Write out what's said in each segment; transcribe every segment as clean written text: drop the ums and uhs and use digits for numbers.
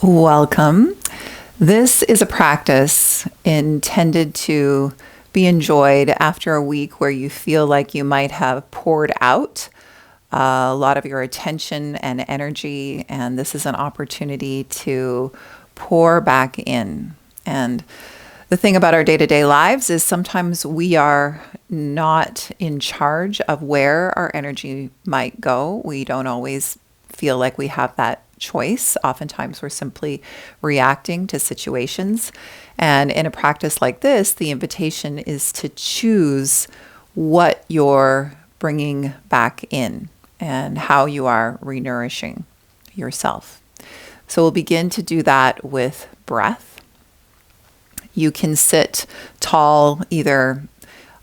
Welcome. This is a practice intended to be enjoyed after a week where you feel like you might have poured out a lot of your attention and energy, and this is an opportunity to pour back in. And the thing about our day-to-day lives is sometimes we are not in charge of where our energy might go. We don't always feel like we have that choice. Oftentimes we're simply reacting to situations. And in a practice like this, the invitation is to choose what you're bringing back in and how you are renourishing yourself. So we'll begin to do that with breath. You can sit tall either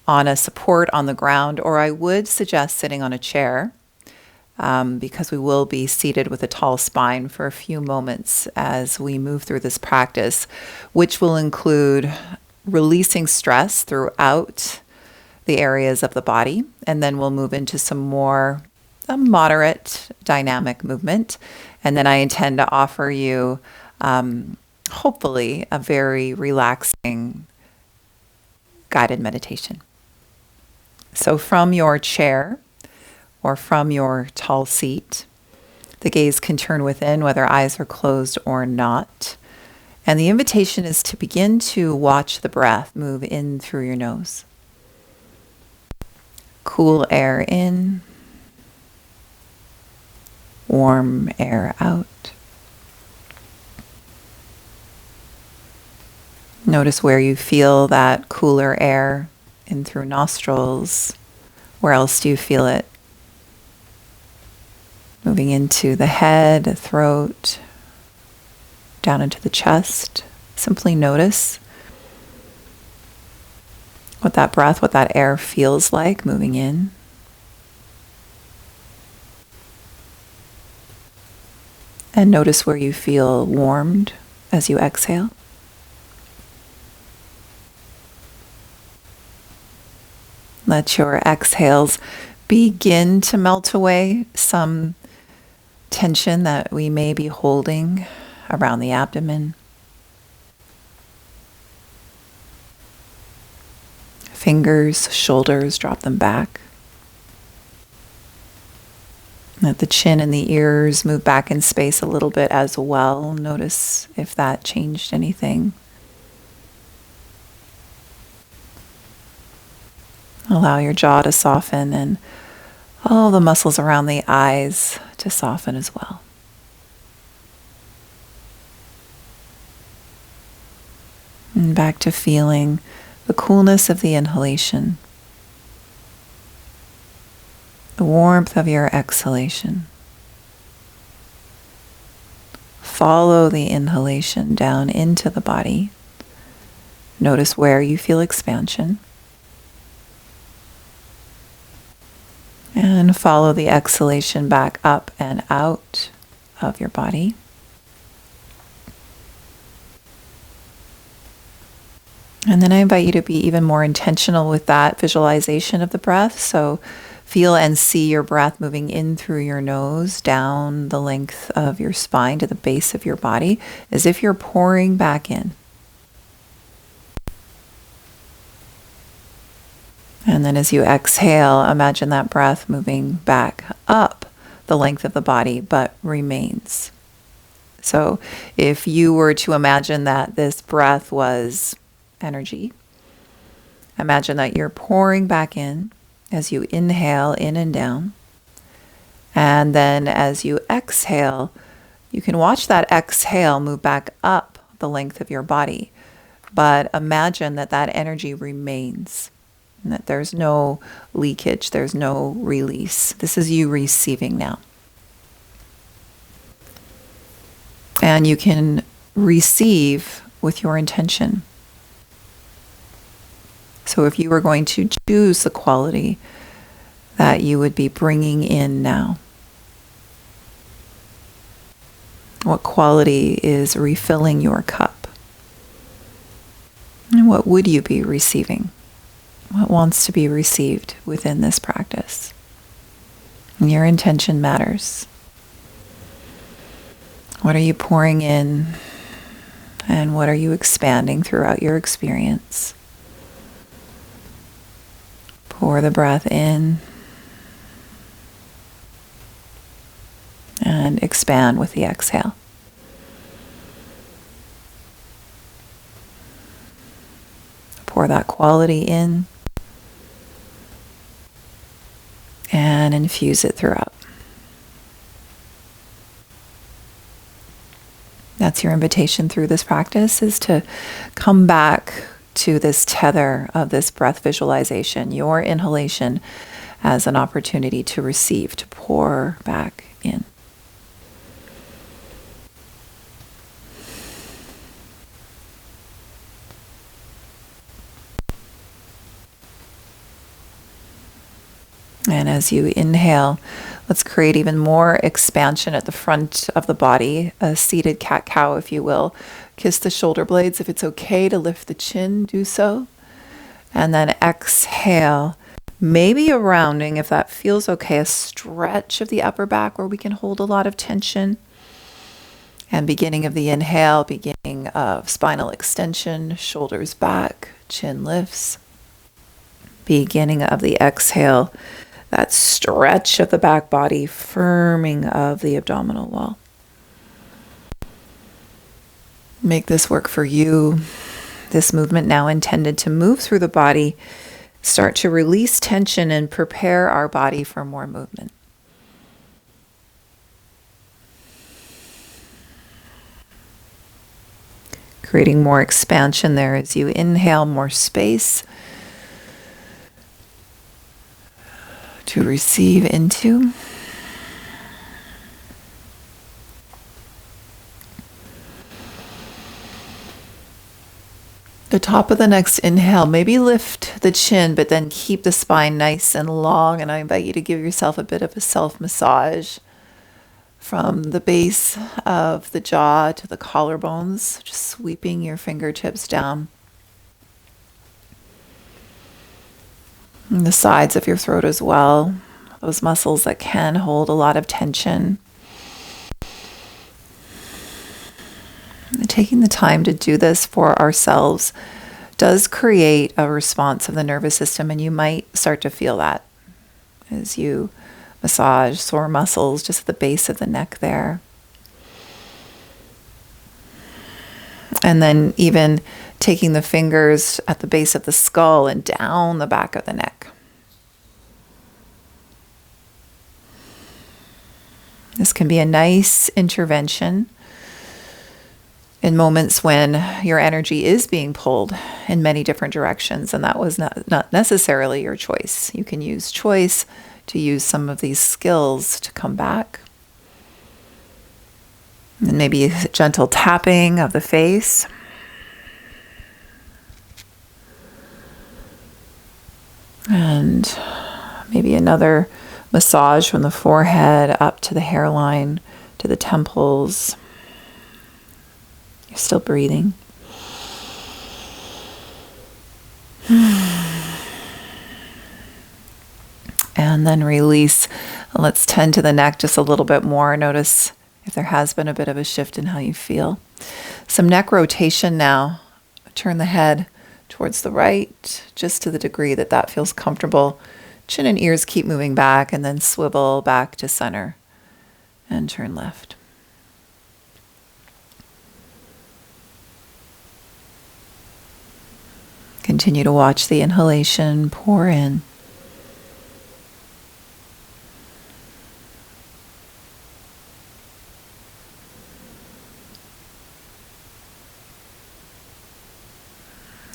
on a support on the ground, or I would suggest sitting on a chair. Because we will be seated with a tall spine for a few moments as we move through this practice, which will include releasing stress throughout the areas of the body. And then we'll move into some more moderate dynamic movement. And then I intend to offer you, hopefully, a very relaxing guided meditation. So from your chair, or from your tall seat, the gaze can turn within, whether eyes are closed or not. And the invitation is to begin to watch the breath move in through your nose. Cool air in, warm air out. Notice where you feel that cooler air in through nostrils. Where else do you feel it? Moving into the head, the throat, down into the chest. Simply notice what that breath, what that air feels like moving in. And notice where you feel warmed as you exhale. Let your exhales begin to melt away some tension that we may be holding around the abdomen. Fingers, shoulders, drop them back. Let the chin and the ears move back in space a little bit as well. Notice if that changed anything. Allow your jaw to soften and all the muscles around the eyes to soften as well. And back to feeling the coolness of the inhalation, the warmth of your exhalation. Follow the inhalation down into the body. Notice where you feel expansion. And follow the exhalation back up and out of your body. And then I invite you to be even more intentional with that visualization of the breath. So feel and see your breath moving in through your nose, down the length of your spine to the base of your body, as if you're pouring back in. And then as you exhale, imagine that breath moving back up the length of the body, but remains. So if you were to imagine that this breath was energy, imagine that you're pouring back in as you inhale in and down. And then as you exhale, you can watch that exhale move back up the length of your body. But imagine that that energy remains. And that there's no leakage, there's no release. This is you receiving now. And you can receive with your intention. So if you were going to choose the quality that you would be bringing in now, what quality is refilling your cup? And what would you be receiving? What wants to be received within this practice? And your intention matters. What are you pouring in? And what are you expanding throughout your experience? Pour the breath in and expand with the exhale. Pour that quality in and infuse it throughout. That's your invitation through this practice, is to come back to this tether of this breath visualization, your inhalation as an opportunity to receive, to pour back in. And as you inhale, let's create even more expansion at the front of the body, a seated cat-cow, if you will. Kiss the shoulder blades. If it's okay to lift the chin, do so. And then exhale, maybe a rounding, if that feels okay, a stretch of the upper back where we can hold a lot of tension. And beginning of the inhale, beginning of spinal extension, shoulders back, chin lifts. Beginning of the exhale, that stretch of the back body, firming of the abdominal wall. Make this work for you. This movement now intended to move through the body, start to release tension and prepare our body for more movement. Creating more expansion there as you inhale, more space to receive into. The top of the next inhale, maybe lift the chin, but then keep the spine nice and long. And I invite you to give yourself a bit of a self-massage from the base of the jaw to the collarbones, just sweeping your fingertips down. And the sides of your throat as well, those muscles that can hold a lot of tension. And taking the time to do this for ourselves does create a response of the nervous system, and you might start to feel that as you massage sore muscles just at the base of the neck there. And then even taking the fingers at the base of the skull and down the back of the neck. This can be a nice intervention in moments when your energy is being pulled in many different directions, and that was not necessarily your choice. You can use choice to use some of these skills to come back. And maybe a gentle tapping of the face. And maybe another massage from the forehead up to the hairline, to the temples. You're still breathing. And then release. Let's tend to the neck just a little bit more. Notice if there has been a bit of a shift in how you feel. Some neck rotation now. Turn the head towards the right, just to the degree that that feels comfortable. Chin and ears keep moving back, and then swivel back to center and turn left. Continue to watch the inhalation pour in.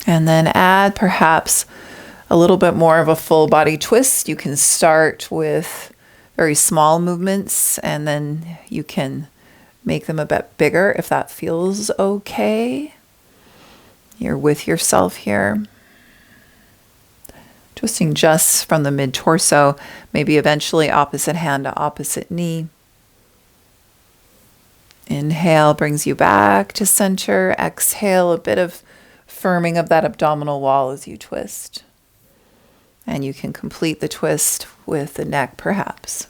And then add perhaps a little bit more of a full body twist. You can start with very small movements, and then you can make them a bit bigger if that feels okay. You're with yourself here. Twisting just from the mid-torso, maybe eventually opposite hand to opposite knee. Inhale brings you back to center. Exhale, a bit of firming of that abdominal wall as you twist. And you can complete the twist with the neck perhaps.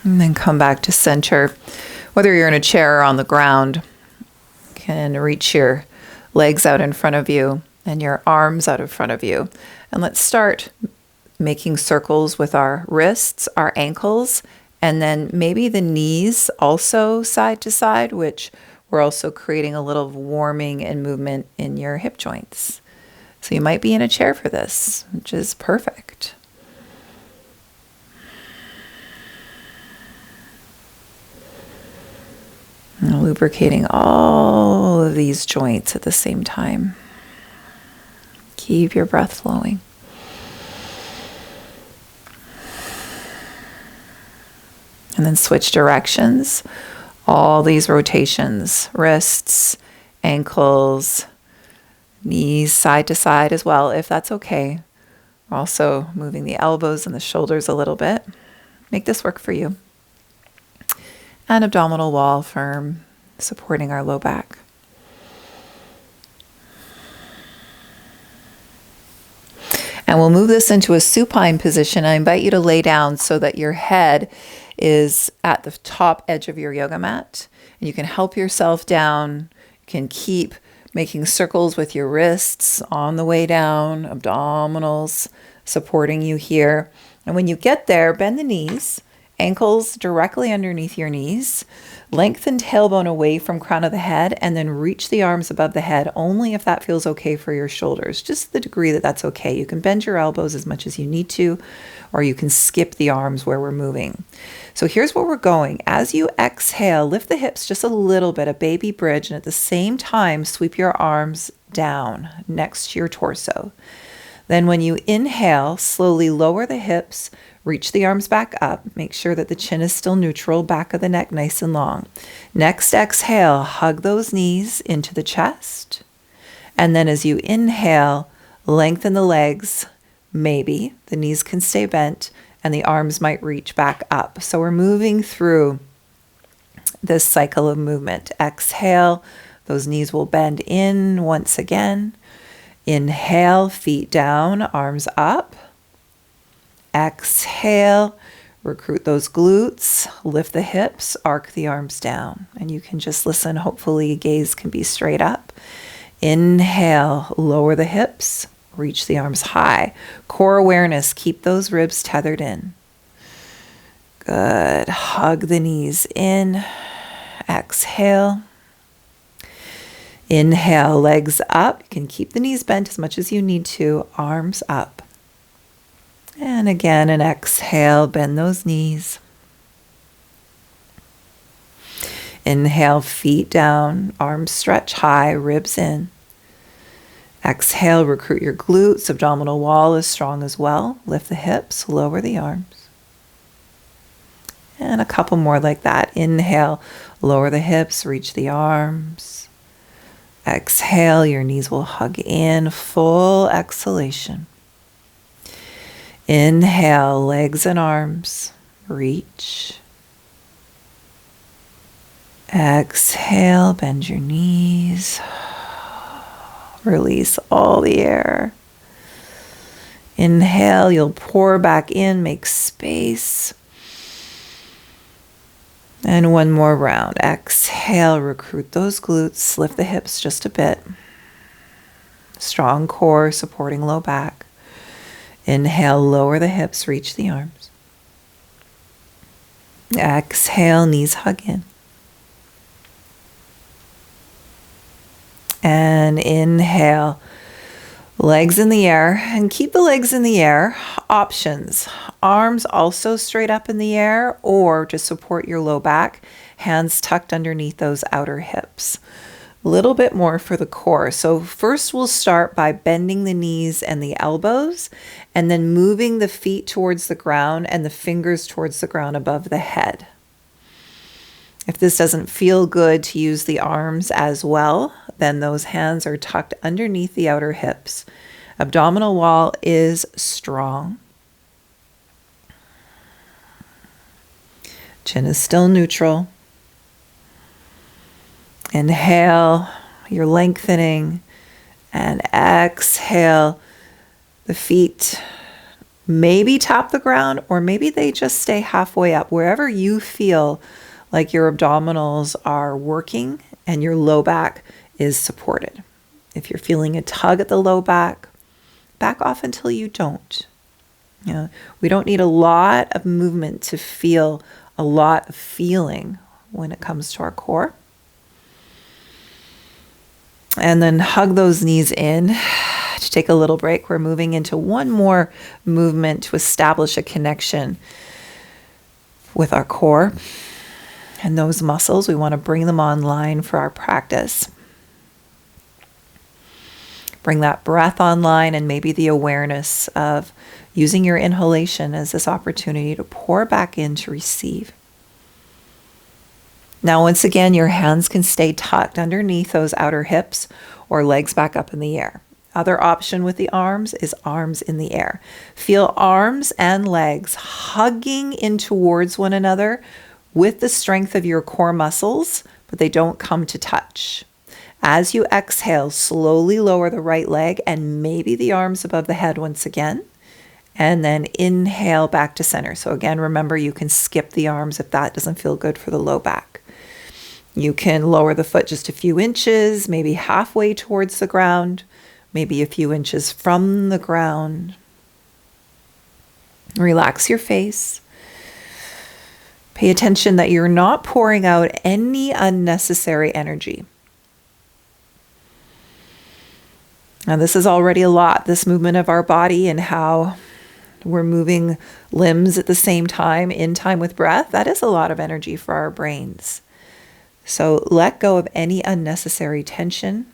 And then come back to center. Whether you're in a chair or on the ground, you can reach your legs out in front of you and your arms out in front of you. And let's start making circles with our wrists, our ankles, and then maybe the knees also side to side, which we're also creating a little warming and movement in your hip joints. So you might be in a chair for this, which is perfect. And lubricating all of these joints at the same time. Keep your breath flowing. And then switch directions. All these rotations, wrists, ankles, knees side to side as well, if that's okay. Also moving the elbows and the shoulders a little bit. Make this work for you. And abdominal wall firm, supporting our low back. And we'll move this into a supine position. I invite you to lay down so that your head is at the top edge of your yoga mat. And you can help yourself down. You can keep making circles with your wrists on the way down, abdominals supporting you here. And when you get there, bend the knees, ankles directly underneath your knees, lengthen tailbone away from crown of the head, and then reach the arms above the head only if that feels okay for your shoulders, just the degree that that's okay. You can bend your elbows as much as you need to, or you can skip the arms where we're moving. So here's where we're going. As you exhale, lift the hips just a little bit, a baby bridge, and at the same time, sweep your arms down next to your torso. Then when you inhale, slowly lower the hips, reach the arms back up. Make sure that the chin is still neutral, back of the neck nice and long. Next exhale, hug those knees into the chest. And then as you inhale, lengthen the legs. Maybe the knees can stay bent and the arms might reach back up. So we're moving through this cycle of movement. Exhale, those knees will bend in once again. Inhale, feet down, arms up. Exhale, recruit those glutes, lift the hips, arc the arms down. And you can just listen. Hopefully, gaze can be straight up. Inhale, lower the hips, reach the arms high. Core awareness, keep those ribs tethered in. Good. Hug the knees in. Exhale. Inhale, legs up. You can keep the knees bent as much as you need to. Arms up. And again, an exhale, bend those knees. Inhale, feet down, arms stretch high, ribs in. Exhale, recruit your glutes, abdominal wall is strong as well. Lift the hips, lower the arms. And a couple more like that. Inhale, lower the hips, reach the arms. Exhale, your knees will hug in, full exhalation. Inhale, legs and arms, reach. Exhale, bend your knees. Release all the air. Inhale, you'll pour back in, make space. And one more round. Exhale, recruit those glutes, lift the hips just a bit. Strong core supporting low back. Inhale, lower the hips, reach the arms. Exhale, knees hug in. And inhale, legs in the air, and keep the legs in the air. Options, arms also straight up in the air or just support your low back, hands tucked underneath those outer hips. A little bit more for the core. So first we'll start by bending the knees and the elbows and then moving the feet towards the ground and the fingers towards the ground above the head. If this doesn't feel good to use the arms as well, then those hands are tucked underneath the outer hips. Abdominal wall is strong. Chin is still neutral. Inhale, you're lengthening, and exhale, the feet maybe tap the ground, or maybe they just stay halfway up, wherever you feel like your abdominals are working and your low back is supported. If you're feeling a tug at the low back, back off until you don't. We don't need a lot of movement to feel a lot of feeling when it comes to our core. And then hug those knees in to take a little break. We're moving into one more movement to establish a connection with our core and those muscles. We want to bring them online for our practice. Bring that breath online and maybe the awareness of using your inhalation as this opportunity to pour back in to receive. Now, once again, your hands can stay tucked underneath those outer hips or legs back up in the air. Other option with the arms is arms in the air. Feel arms and legs hugging in towards one another with the strength of your core muscles, but they don't come to touch. As you exhale, slowly lower the right leg and maybe the arms above the head once again. And then inhale back to center. So again, remember, you can skip the arms if that doesn't feel good for the low back. You can lower the foot just a few inches, maybe halfway towards the ground, maybe a few inches from the ground. Relax your face. Pay attention that you're not pouring out any unnecessary energy. Now, this is already a lot, this movement of our body and how we're moving limbs at the same time, in time with breath. That is a lot of energy for our brains. So let go of any unnecessary tension.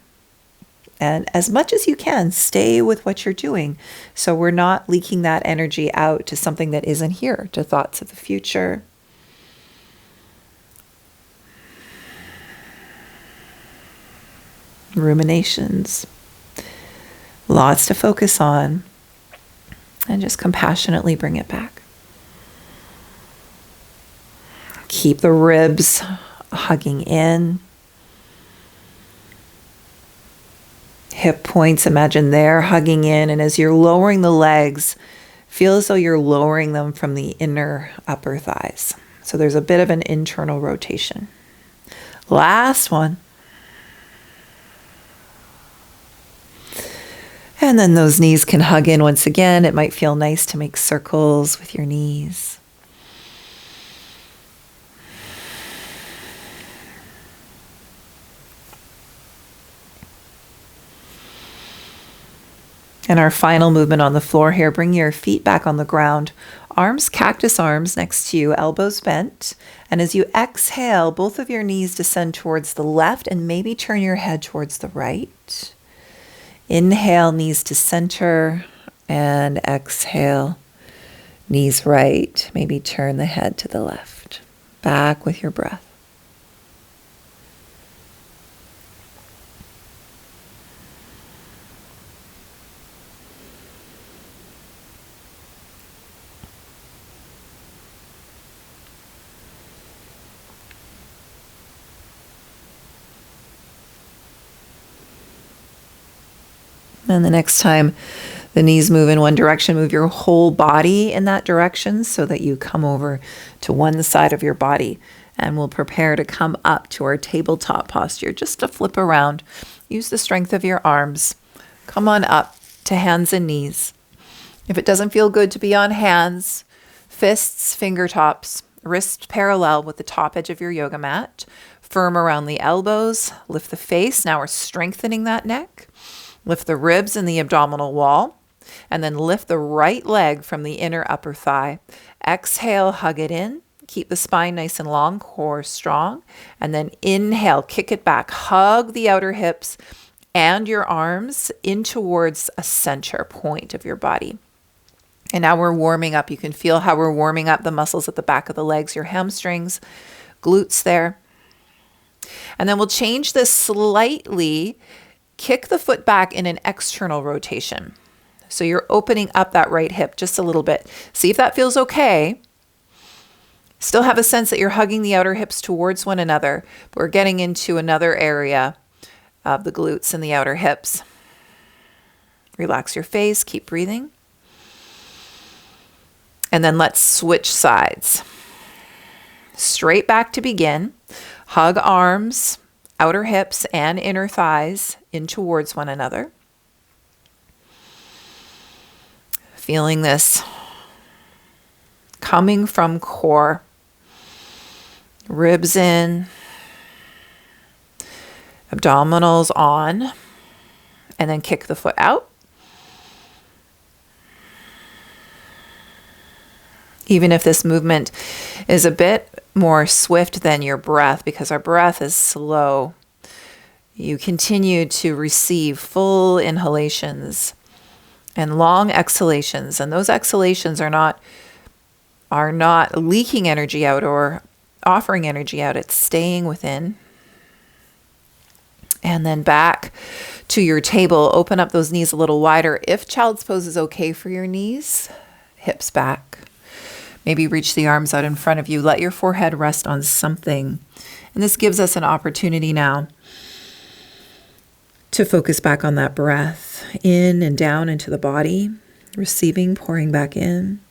And as much as you can, stay with what you're doing. So we're not leaking that energy out to something that isn't here, to thoughts of the future. Ruminations. Lots to focus on. And just compassionately bring it back. Keep the ribs hugging in. Hip points, imagine they're hugging in. And as you're lowering the legs, feel as though you're lowering them from the inner upper thighs. So there's a bit of an internal rotation. Last one. And then those knees can hug in once again. It might feel nice to make circles with your knees. And our final movement on the floor here, bring your feet back on the ground. Arms, cactus arms next to you, elbows bent. And as you exhale, both of your knees descend towards the left and maybe turn your head towards the right. Inhale, knees to center, and exhale, knees right. Maybe turn the head to the left. Back with your breath. And the next time the knees move in one direction, move your whole body in that direction so that you come over to one side of your body. And we'll prepare to come up to our tabletop posture, just to flip around. Use the strength of your arms. Come on up to hands and knees. If it doesn't feel good to be on hands, fists, fingertops, wrists parallel with the top edge of your yoga mat, firm around the elbows, lift the face. Now we're strengthening that neck. Lift the ribs and the abdominal wall, and then lift the right leg from the inner upper thigh. Exhale, hug it in. Keep the spine nice and long, core strong. And then inhale, kick it back. Hug the outer hips and your arms in towards a center point of your body. And now we're warming up. You can feel how we're warming up the muscles at the back of the legs, your hamstrings, glutes there. And then we'll change this slightly. Kick the foot back in an external rotation. So you're opening up that right hip just a little bit. See if that feels okay. Still have a sense that you're hugging the outer hips towards one another, but we're getting into another area of the glutes and the outer hips. Relax your face, keep breathing. And then let's switch sides. Straight back to begin. Hug arms, outer hips and inner thighs in towards one another. Feeling this coming from core. Ribs in, abdominals on, and then kick the foot out. Even if this movement is a bit more swift than your breath, because our breath is slow, you continue to receive full inhalations and long exhalations. And those exhalations are not leaking energy out or offering energy out. It's staying within. And then back to your table. Open up those knees a little wider. If child's pose is okay for your knees, hips back. Maybe reach the arms out in front of you. Let your forehead rest on something. And this gives us an opportunity now to focus back on that breath, in and down into the body, receiving, pouring back in.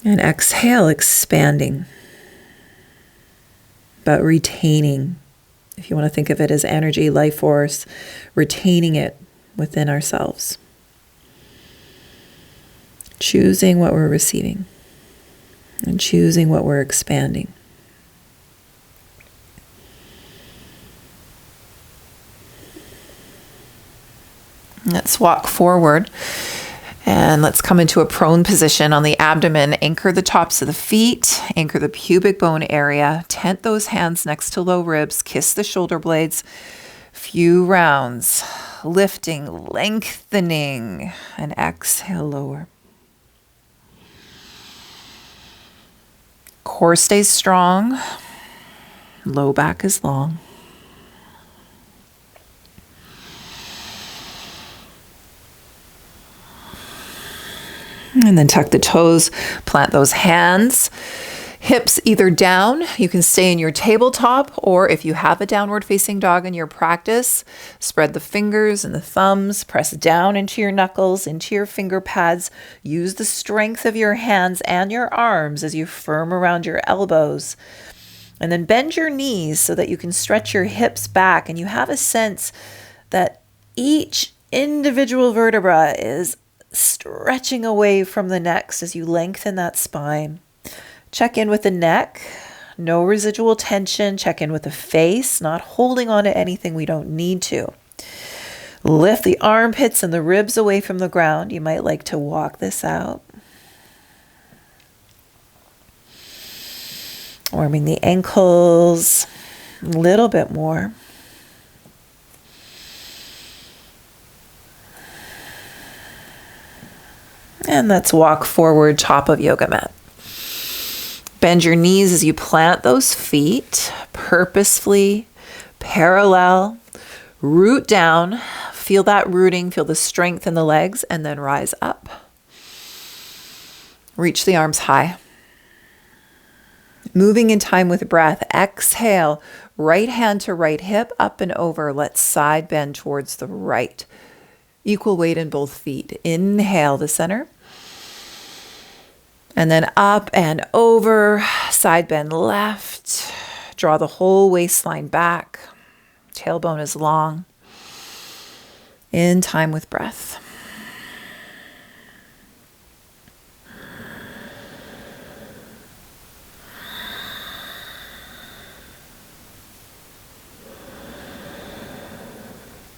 And exhale, expanding, but retaining. If you want to think of it as energy, life force, retaining it within ourselves. Choosing what we're receiving and choosing what we're expanding. Let's walk forward and let's come into a prone position on the abdomen. Anchor the tops of the feet, anchor the pubic bone area, tent those hands next to low ribs, kiss the shoulder blades, few rounds, lifting, lengthening, and exhale, lower. Core stays strong, low back is long. And then tuck the toes, plant those hands, hips either down. You can stay in your tabletop, or if you have a downward facing dog in your practice, spread the fingers and the thumbs, press down into your knuckles, into your finger pads. Use the strength of your hands and your arms as you firm around your elbows. And then bend your knees so that you can stretch your hips back, and you have a sense that each individual vertebra is stretching away from the next as you lengthen that spine. Check in with the neck, no residual tension. Check in with the face, not holding on to anything we don't need to. Lift the armpits and the ribs away from the ground. You might like to walk this out. Warming the ankles a little bit more. And let's walk forward, top of yoga mat. Bend your knees as you plant those feet purposefully, parallel, root down, feel that rooting, feel the strength in the legs, and then rise up. Reach the arms high. Moving in time with breath, exhale, right hand to right hip, up and over. Let's side bend towards the right. Equal weight in both feet. Inhale to center. And then up and over, side bend left. Draw the whole waistline back. Tailbone is long. In time with breath.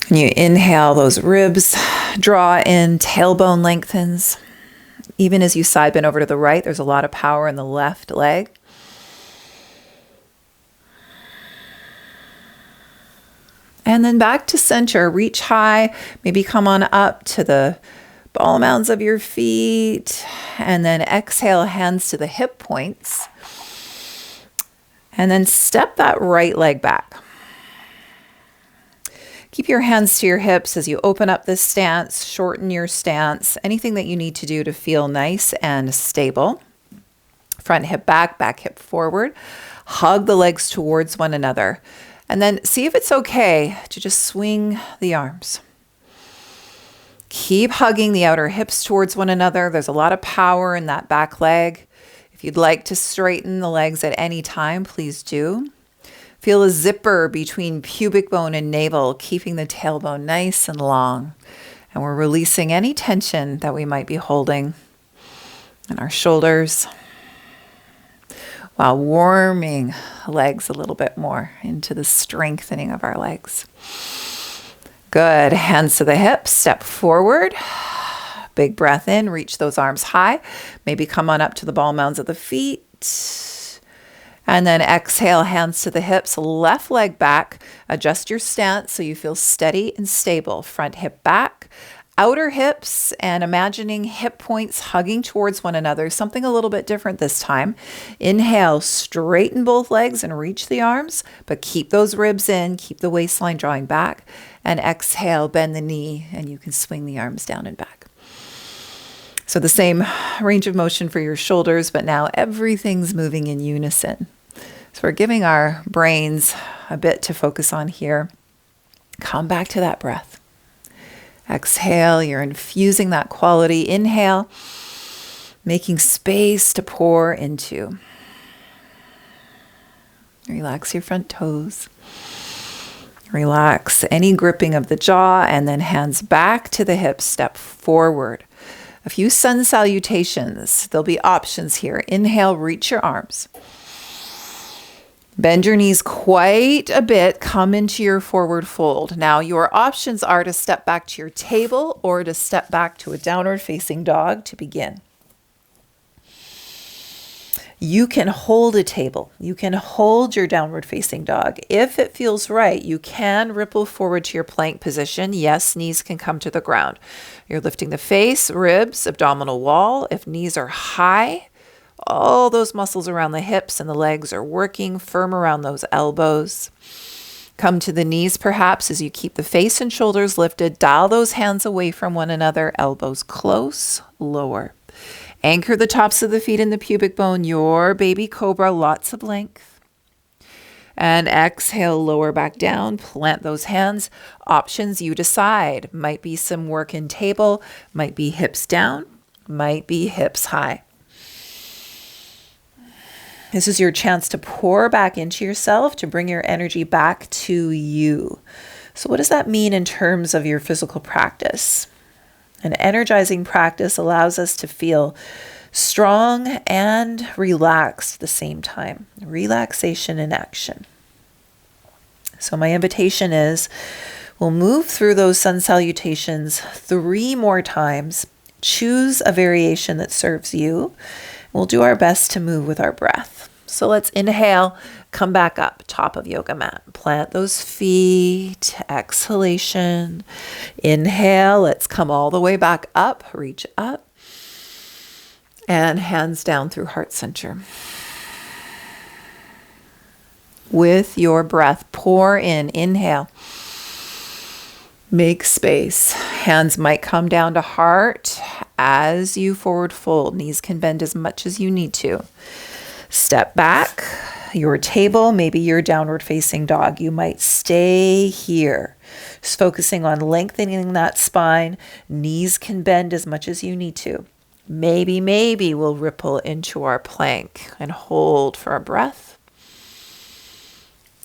And you inhale, those ribs draw in, tailbone lengthens. Even as you side bend over to the right, there's a lot of power in the left leg. And then back to center, reach high, maybe come on up to the ball mounds of your feet. And then exhale, hands to the hip points. And then step that right leg back. Keep your hands to your hips as you open up this stance, shorten your stance, anything that you need to do to feel nice and stable. Front hip back, back hip forward. Hug the legs towards one another. And then see if it's okay to just swing the arms. Keep hugging the outer hips towards one another. There's a lot of power in that back leg. If you'd like to straighten the legs at any time, please do. Feel a zipper between pubic bone and navel, keeping the tailbone nice and long. And we're releasing any tension that we might be holding in our shoulders while warming legs a little bit more into the strengthening of our legs. Good. Hands to the hips. Step forward. Big breath in. Reach those arms high. Maybe come on up to the ball mounds of the feet. And then exhale, hands to the hips, left leg back. Adjust your stance so you feel steady and stable. Front hip back, outer hips, and imagining hip points hugging towards one another. Something a little bit different this time. Inhale, straighten both legs and reach the arms, but keep those ribs in, keep the waistline drawing back. And exhale, bend the knee, and you can swing the arms down and back. So the same range of motion for your shoulders, but now everything's moving in unison. So we're giving our brains a bit to focus on here. Come back to that breath. Exhale, you're infusing that quality. Inhale, making space to pour into. Relax your front toes. Relax any gripping of the jaw, and then hands back to the hips, step forward. A few sun salutations. There'll be options here. Inhale, reach your arms. Bend your knees quite a bit. Come into your forward fold. Now, your options are to step back to your table or to step back to a downward facing dog to begin. You can hold a table. You can hold your downward facing dog. If it feels right, you can ripple forward to your plank position. Yes, knees can come to the ground. You're lifting the face, ribs, abdominal wall. If knees are high, all those muscles around the hips and the legs are working firm around those elbows. Come to the knees perhaps as you keep the face and shoulders lifted. Dial those hands away from one another, elbows close, lower. Anchor the tops of the feet in the pubic bone, your baby cobra, lots of length. And exhale, lower back down, plant those hands. Options you decide. Might be some work in table, might be hips down, might be hips high. This is your chance to pour back into yourself, to bring your energy back to you. So what does that mean in terms of your physical practice? An energizing practice allows us to feel strong and relaxed at the same time. Relaxation in action. So my invitation is, we'll move through those sun salutations 3 more times. Choose a variation that serves you. We'll do our best to move with our breath. So let's inhale, come back up, top of yoga mat. Plant those feet, exhalation. Inhale, let's come all the way back up, reach up. And hands down through heart center. With your breath, pour in, inhale. Make space. Hands might come down to heart as you forward fold. Knees can bend as much as you need to. Step back, your table, maybe your downward facing dog. You might stay here, just focusing on lengthening that spine. Knees can bend as much as you need to. Maybe we'll ripple into our plank and hold for a breath.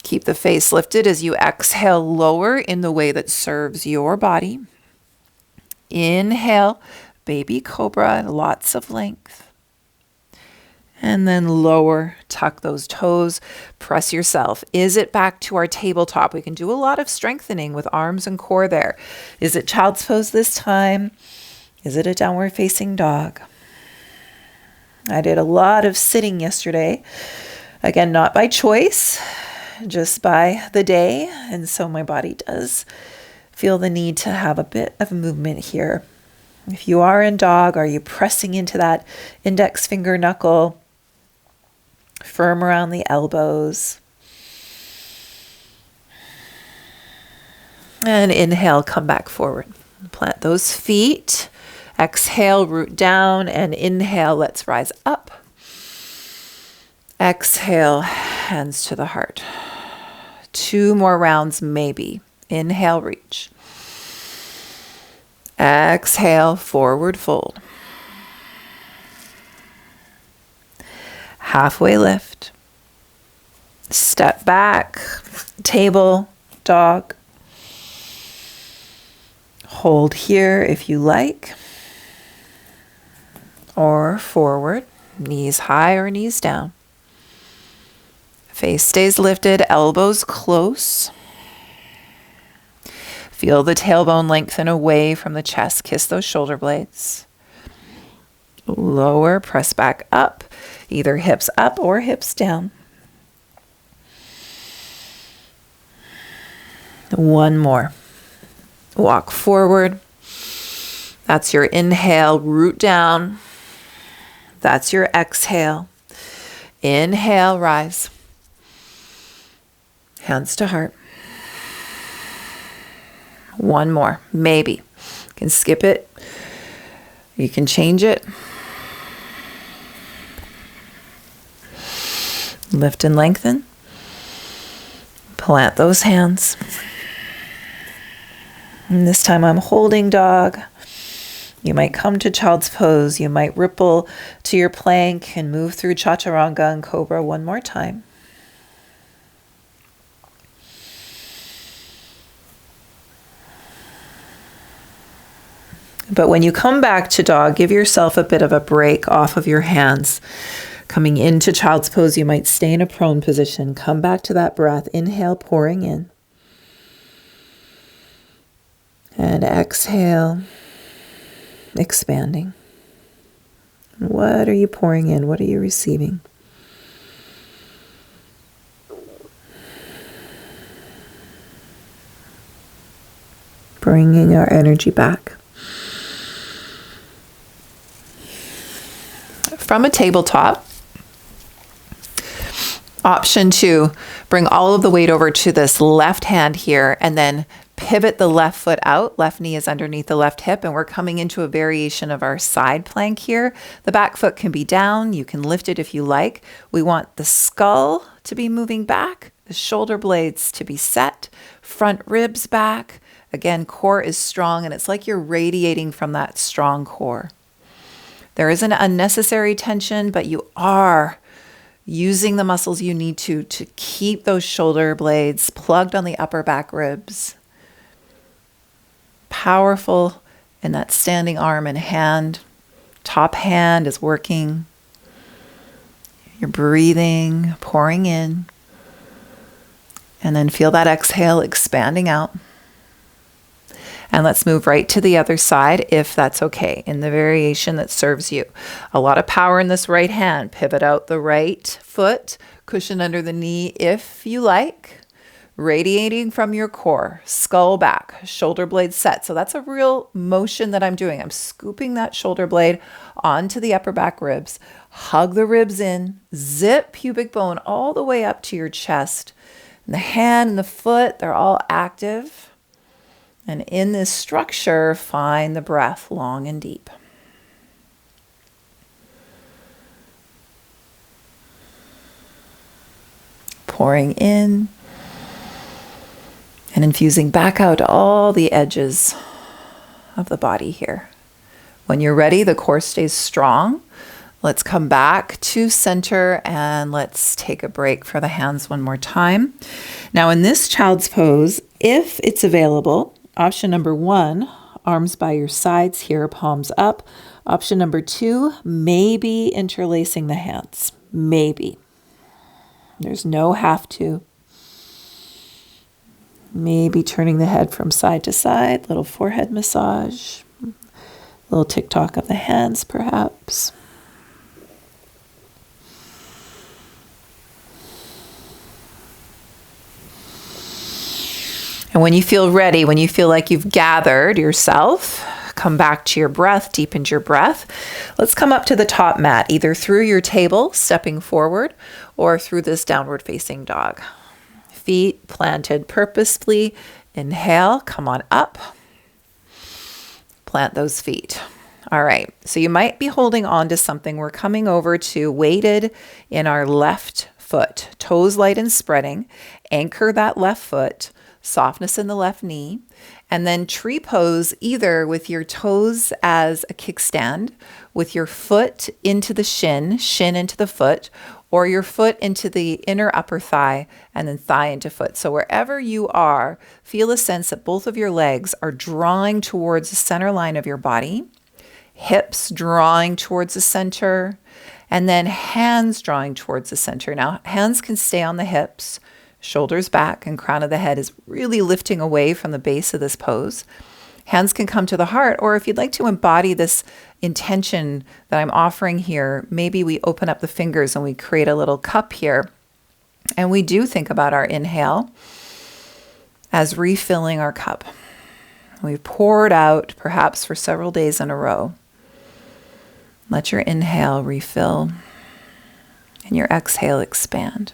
Keep the face lifted as you exhale, lower in the way that serves your body. Inhale, baby cobra, lots of length. And then lower, tuck those toes, press yourself. Is it back to our tabletop? We can do a lot of strengthening with arms and core there. Is it child's pose this time? Is it a downward facing dog? I did a lot of sitting yesterday. Again, not by choice, just by the day. And so my body does feel the need to have a bit of movement here. If you are in dog, are you pressing into that index finger knuckle? Firm around the elbows. And inhale, come back forward. Plant those feet. Exhale, root down, and inhale, let's rise up. Exhale, hands to the heart. 2 more rounds, maybe. Inhale, reach. Exhale, forward fold. Halfway lift. Step back, table, dog. Hold here if you like. Or forward, knees high or knees down. Face stays lifted, elbows close. Feel the tailbone lengthen away from the chest. Kiss those shoulder blades. Lower, press back up, either hips up or hips down. One more. Walk forward. That's your inhale, root down. That's your exhale. Inhale, rise. Hands to heart. One more, maybe. You can skip it. You can change it. Lift and lengthen. Plant those hands. And this time I'm holding dog. You might come to child's pose. You might ripple to your plank and move through chaturanga and cobra one more time. But when you come back to dog, give yourself a bit of a break off of your hands. Coming into child's pose, you might stay in a prone position. Come back to that breath. Inhale, pouring in. And exhale, expanding. What are you pouring in? What are you receiving? Bringing our energy back. From a tabletop, option 2, bring all of the weight over to this left hand here and then pivot the left foot out. Left knee is underneath the left hip, and we're coming into a variation of our side plank here. The back foot can be down. You can lift it if you like. We want the skull to be moving back, the shoulder blades to be set, front ribs back. Again, core is strong, and it's like you're radiating from that strong core. There isn't unnecessary tension, but you are using the muscles you need to keep those shoulder blades plugged on the upper back ribs. Powerful in that standing arm and hand. Top hand is working. You're breathing, pouring in. And then feel that exhale expanding out. And let's move right to the other side if that's okay, in the variation that serves you. A lot of power in this right hand. Pivot out the right foot, cushion under the knee if you like. Radiating from your core, skull back, shoulder blade set. So that's a real motion that I'm doing. I'm scooping that shoulder blade onto the upper back ribs. Hug the ribs in, zip pubic bone all the way up to your chest. And the hand and the foot, they're all active. And in this structure, find the breath long and deep. Pouring in and infusing back out all the edges of the body here. When you're ready, the core stays strong. Let's come back to center and let's take a break for the hands one more time. Now in this child's pose, if it's available, option number 1, arms by your sides here, palms up. Option number 2, maybe interlacing the hands. Maybe. There's no have to. Maybe turning the head from side to side, little forehead massage, little tick-tock of the hands perhaps. And when you feel ready, when you feel like you've gathered yourself, come back to your breath, deepen your breath. Let's come up to the top mat, either through your table, stepping forward, or through this downward facing dog. Feet planted purposefully. Inhale, come on up. Plant those feet. All right, so you might be holding on to something. We're coming over to weighted in our left foot, toes light and spreading. Anchor that left foot. softness in the left knee, and then tree pose either with your toes as a kickstand, with your foot into the shin into the foot, or your foot into the inner upper thigh and then thigh into foot. So wherever you are, feel a sense that both of your legs are drawing towards the center line of your body, hips drawing towards the center, and then hands drawing towards the center. Now, hands can stay on the hips, shoulders back, and crown of the head is really lifting away from the base of this pose. Hands can come to the heart, or if you'd like to embody this intention that I'm offering here, maybe we open up the fingers and we create a little cup here. And we do think about our inhale as refilling our cup. We've poured out perhaps for several days in a row. Let your inhale refill and your exhale expand.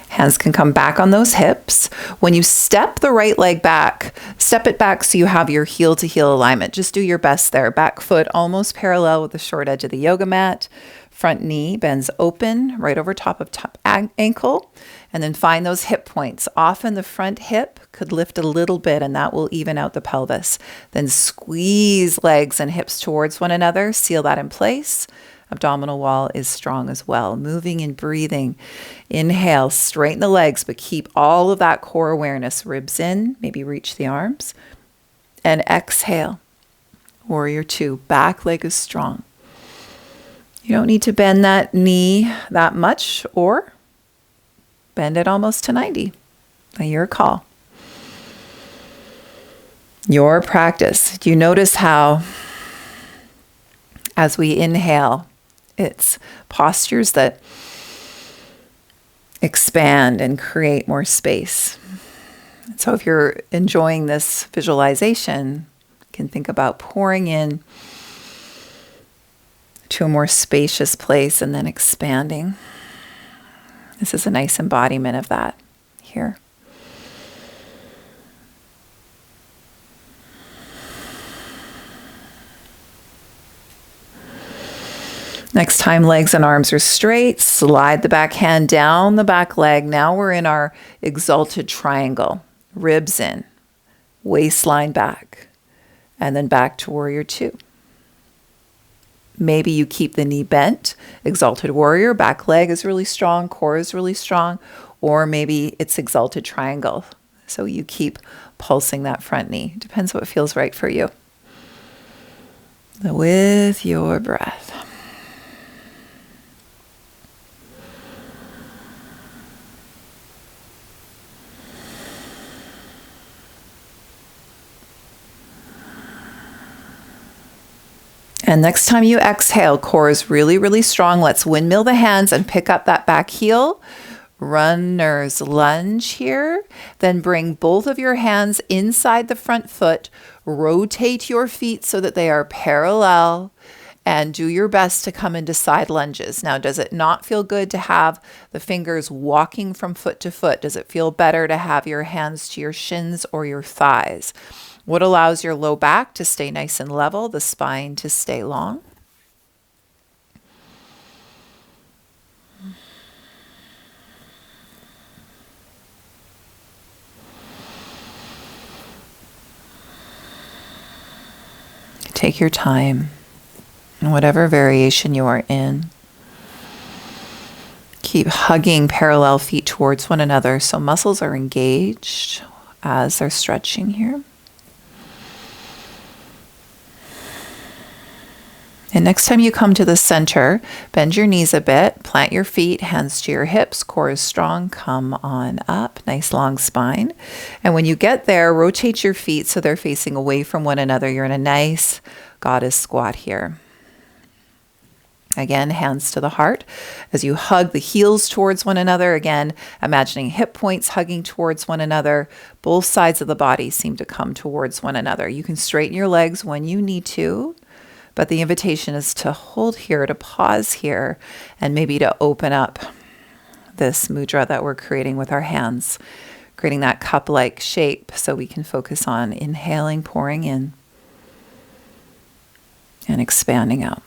Hands can come back on those hips. When you step the right leg back, step it back so you have your heel to heel alignment. Just do your best there. Back foot almost parallel with the short edge of the yoga mat. Front knee bends open right over top of top ankle. And then find those hip points. Often the front hip could lift a little bit and that will even out the pelvis. Then squeeze legs and hips towards one another. Seal that in place. Abdominal wall is strong as well. Moving and breathing. Inhale, straighten the legs, but keep all of that core awareness. Ribs in, maybe reach the arms. And exhale. Warrior two, back leg is strong. You don't need to bend that knee that much or bend it almost to 90. Your call. Your practice. Do you notice how as we inhale, it's postures that expand and create more space. So if you're enjoying this visualization, you can think about pouring in to a more spacious place and then expanding. This is a nice embodiment of that here. Next time legs and arms are straight, slide the back hand down the back leg. Now we're in our exalted triangle. Ribs in, waistline back, and then back to warrior two. Maybe you keep the knee bent, exalted warrior, back leg is really strong, core is really strong, or maybe it's exalted triangle. So you keep pulsing that front knee. Depends what feels right for you. With your breath. And next time you exhale, core is really, really strong. Let's windmill the hands and pick up that back heel. Runner's lunge here. Then bring both of your hands inside the front foot. Rotate your feet so that they are parallel. And do your best to come into side lunges. Now, does it not feel good to have the fingers walking from foot to foot? Does it feel better to have your hands to your shins or your thighs? What allows your low back to stay nice and level, the spine to stay long? Take your time in whatever variation you are in. Keep hugging parallel feet towards one another so muscles are engaged as they're stretching here. And next time you come to the center, bend your knees a bit, plant your feet, hands to your hips, core is strong, come on up, nice long spine. And when you get there, rotate your feet so they're facing away from one another. You're in a nice goddess squat here. Again, hands to the heart. As you hug the heels towards one another, again, imagining hip points hugging towards one another. Both sides of the body seem to come towards one another. You can straighten your legs when you need to. But the invitation is to hold here, to pause here, and maybe to open up this mudra that we're creating with our hands, creating that cup-like shape so we can focus on inhaling, pouring in. and expanding out.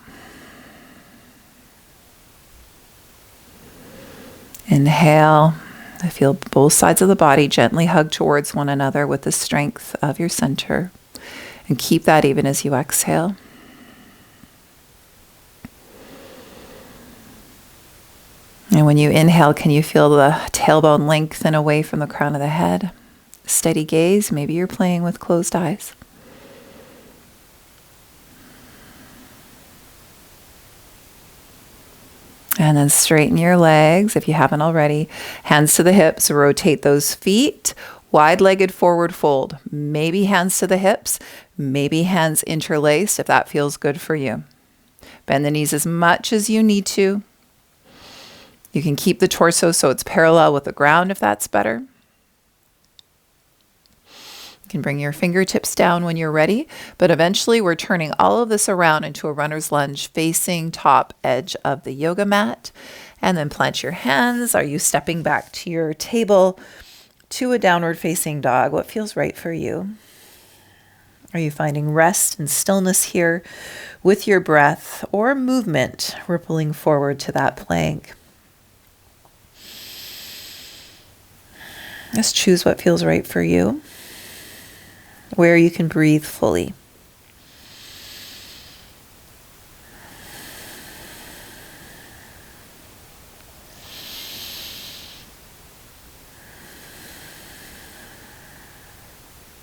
Inhale. Feel both sides of the body gently hug towards one another with the strength of your center. And keep that even as you exhale. And when you inhale, can you feel the tailbone lengthen away from the crown of the head? Steady gaze. Maybe you're playing with closed eyes. And then straighten your legs if you haven't already. Hands to the hips. Rotate those feet. Wide-legged forward fold. Maybe hands to the hips. Maybe hands interlaced if that feels good for you. Bend the knees as much as you need to. You can keep the torso so it's parallel with the ground if that's better. You can bring your fingertips down when you're ready, but eventually we're turning all of this around into a runner's lunge facing top edge of the yoga mat. And then plant your hands. Are you stepping back to your table, to a downward facing dog? What feels right for you? Are you finding rest and stillness here with your breath or movement rippling forward to that plank? Just choose what feels right for you, where you can breathe fully.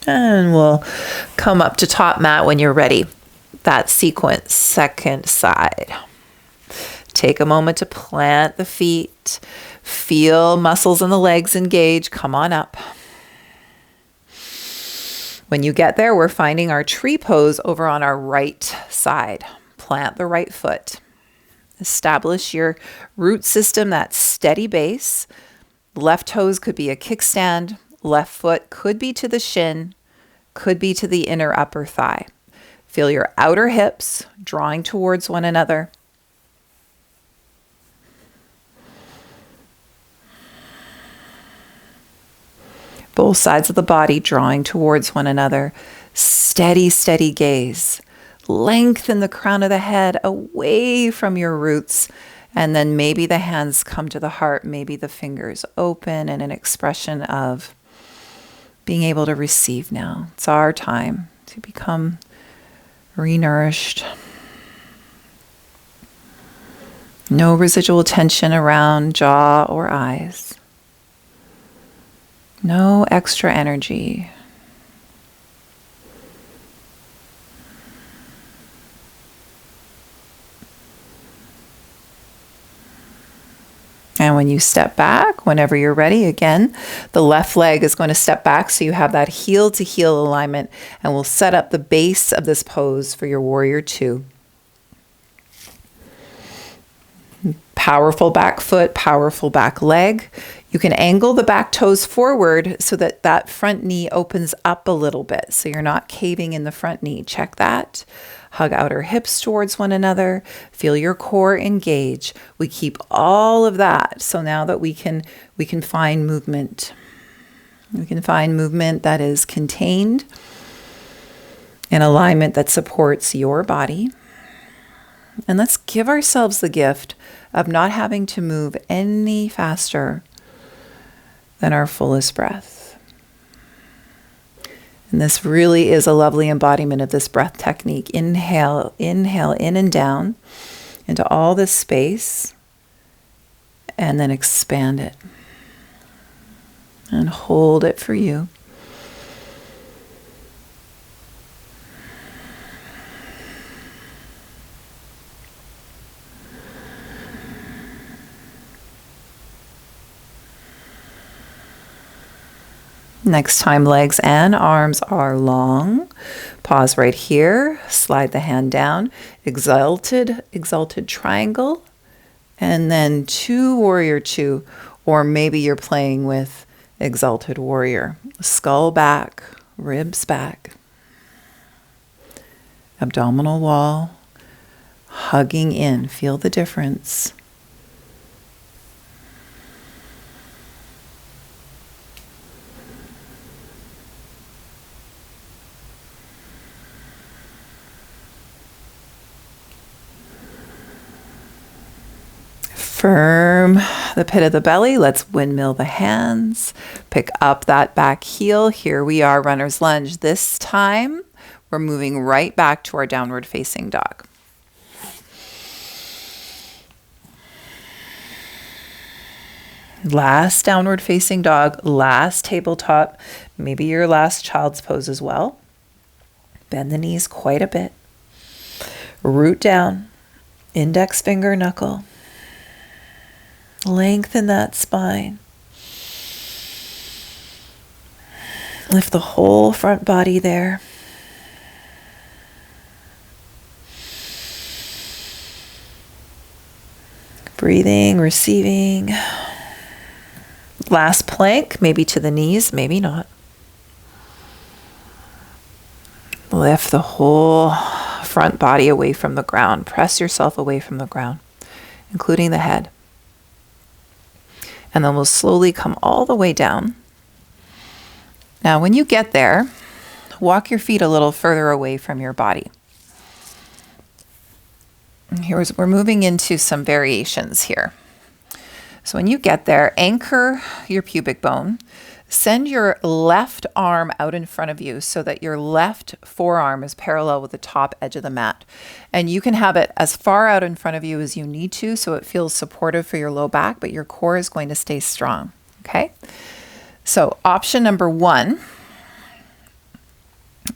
And we'll come up to top mat when you're ready. That sequence, second side. Take a moment to plant the feet. Feel muscles in the legs engage. Come on up. When you get there, we're finding our tree pose over on our right side. Plant the right foot. Establish your root system, that steady base. Left toes could be a kickstand. Left foot could be to the shin, could be to the inner upper thigh. Feel your outer hips drawing towards one another. Both sides of the body drawing towards one another. Steady, steady gaze. Lengthen the crown of the head away from your roots. And then maybe the hands come to the heart. Maybe the fingers open in an expression of being able to receive now. It's our time to become renourished. No residual tension around jaw or eyes. No extra energy. And when you step back, whenever you're ready, again, the left leg is going to step back so you have that heel to heel alignment, and we'll set up the base of this pose for your warrior two. Powerful back foot, powerful back leg. You can angle the back toes forward so that that front knee opens up a little bit so you're not caving in the front knee. Check that. Hug outer hips towards one another. Feel your core engage. We keep all of that. So now that we can find movement. We can find movement that is contained in alignment that supports your body. And let's give ourselves the gift of not having to move any faster than our fullest breath. And this really is a lovely embodiment of this breath technique. Inhale, inhale in and down into all this space, and then expand it. And hold it for you. Next time legs and arms are long, pause right here, slide the hand down, exalted triangle, and then two warrior two, or maybe you're playing with exalted warrior. Skull back, ribs back, abdominal wall, hugging in, feel the difference. Firm the pit of the belly. Let's windmill the hands. Pick up that back heel. Here we are, runner's lunge. This time, we're moving right back to our downward facing dog. Last downward facing dog, last tabletop, maybe your last child's pose as well. Bend the knees quite a bit. Root down, index finger, knuckle. Lengthen that spine. Lift the whole front body there. Breathing, receiving. Last plank, maybe to the knees, maybe not. Lift the whole front body away from the ground. Press yourself away from the ground, including the head. And then we'll slowly come all the way down. Now, when you get there, walk your feet a little further away from your body. We're moving into some variations here. So when you get there, anchor your pubic bone. Send your left arm out in front of you so that your left forearm is parallel with the top edge of the mat. And you can have it as far out in front of you as you need to so it feels supportive for your low back, but your core is going to stay strong. Okay? So option number one,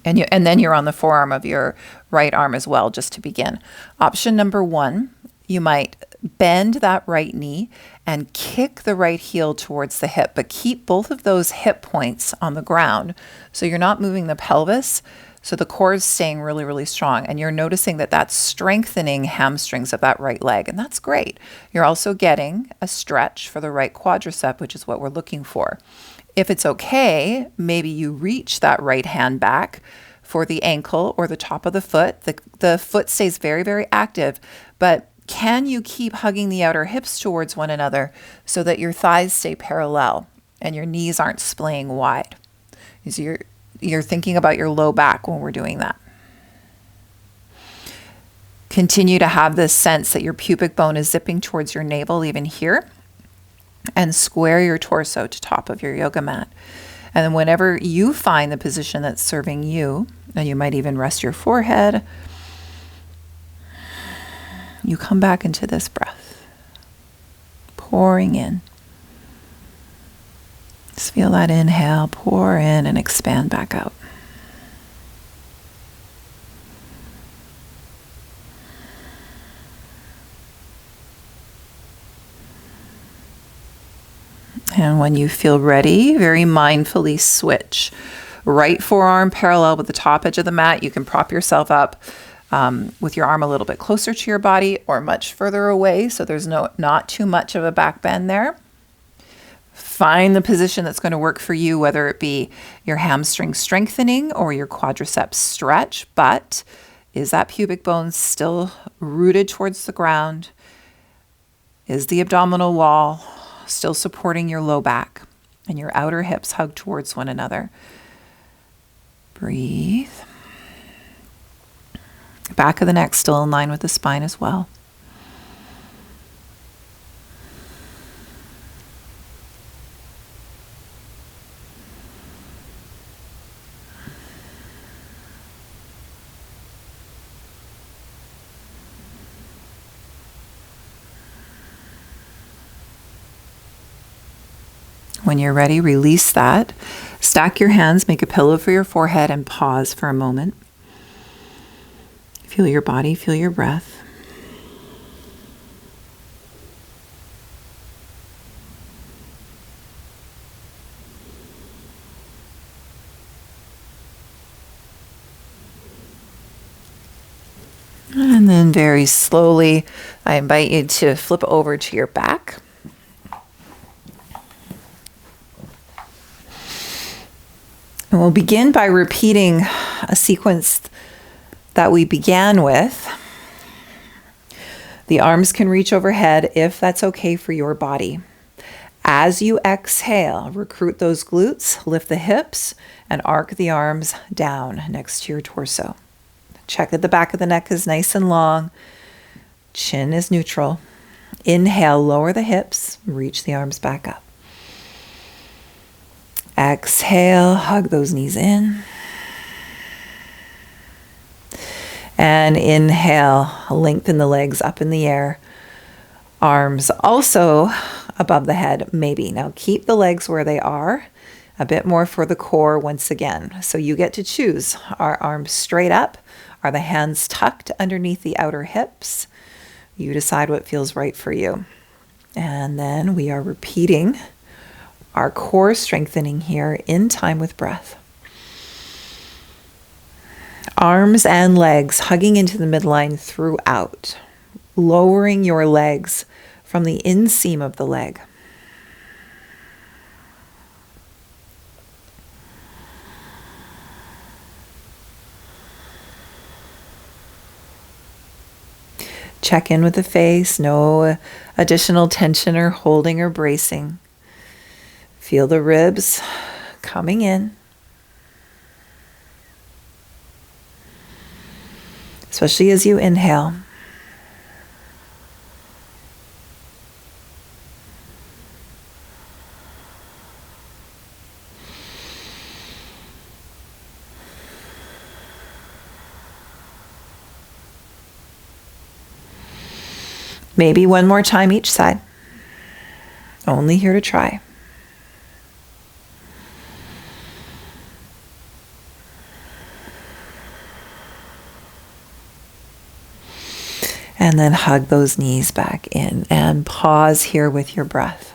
and then you're on the forearm of your right arm as well, just to begin. Option number one, you might bend that right knee and kick the right heel towards the hip, but keep both of those hip points on the ground so you're not moving the pelvis, so the core is staying really, really strong. And you're noticing that that's strengthening hamstrings of that right leg, and that's great. You're also getting a stretch for the right quadricep, which is what we're looking for. If it's okay, maybe you reach that right hand back for the ankle or the top of the foot. The foot stays very, very active, but can you keep hugging the outer hips towards one another so that your thighs stay parallel and your knees aren't splaying wide? So you're thinking about your low back when we're doing that. Continue to have this sense that your pubic bone is zipping towards your navel, even here, and square your torso to top of your yoga mat. And then whenever you find the position that's serving you, and you might even rest your forehead, you come back into this breath, pouring in. Just feel that inhale, pour in and expand back out. And when you feel ready, very mindfully switch. Right forearm parallel with the top edge of the mat. You can prop yourself up with your arm a little bit closer to your body or much further away, so there's not too much of a back bend there. Find the position that's going to work for you, whether it be your hamstring strengthening or your quadriceps stretch, but is that pubic bone still rooted towards the ground? Is the abdominal wall still supporting your low back and your outer hips hugged towards one another? Breathe. Back of the neck still in line with the spine as well. When you're ready, release that. Stack your hands, make a pillow for your forehead, and pause for a moment. Feel your body, feel your breath. And then very slowly, I invite you to flip over to your back. And we'll begin by repeating a sequence that we began with. The arms can reach overhead if that's okay for your body. As you exhale, recruit those glutes, lift the hips, and arc the arms down next to your torso. Check that the back of the neck is nice and long. Chin is neutral. Inhale, lower the hips, reach the arms back up. Exhale, hug those knees in. And inhale, lengthen the legs up in the air. Arms also above the head, maybe. Now keep the legs where they are. A bit more for the core once again. So you get to choose. Are arms straight up? Are the hands tucked underneath the outer hips? You decide what feels right for you. And then we are repeating our core strengthening here in time with breath. Arms and legs hugging into the midline throughout, lowering your legs from the inseam of the leg. Check in with the face, no additional tension or holding or bracing. Feel the ribs coming in. Especially as you inhale. Maybe one more time each side. Only here to try. And then hug those knees back in and pause here with your breath.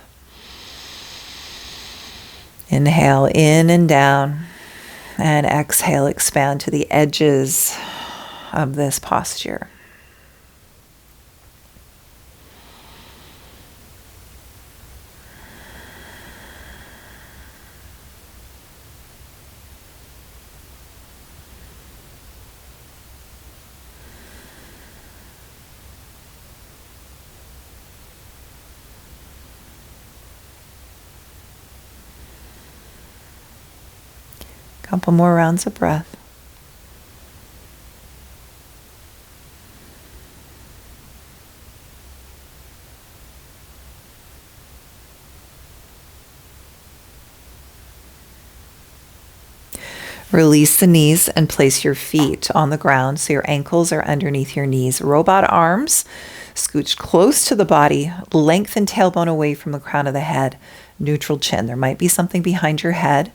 Inhale in and down, and exhale, expand to the edges of this posture. Couple more rounds of breath. Release the knees and place your feet on the ground so your ankles are underneath your knees. Robot arms, scooch close to the body, lengthen tailbone away from the crown of the head, neutral chin. There might be something behind your head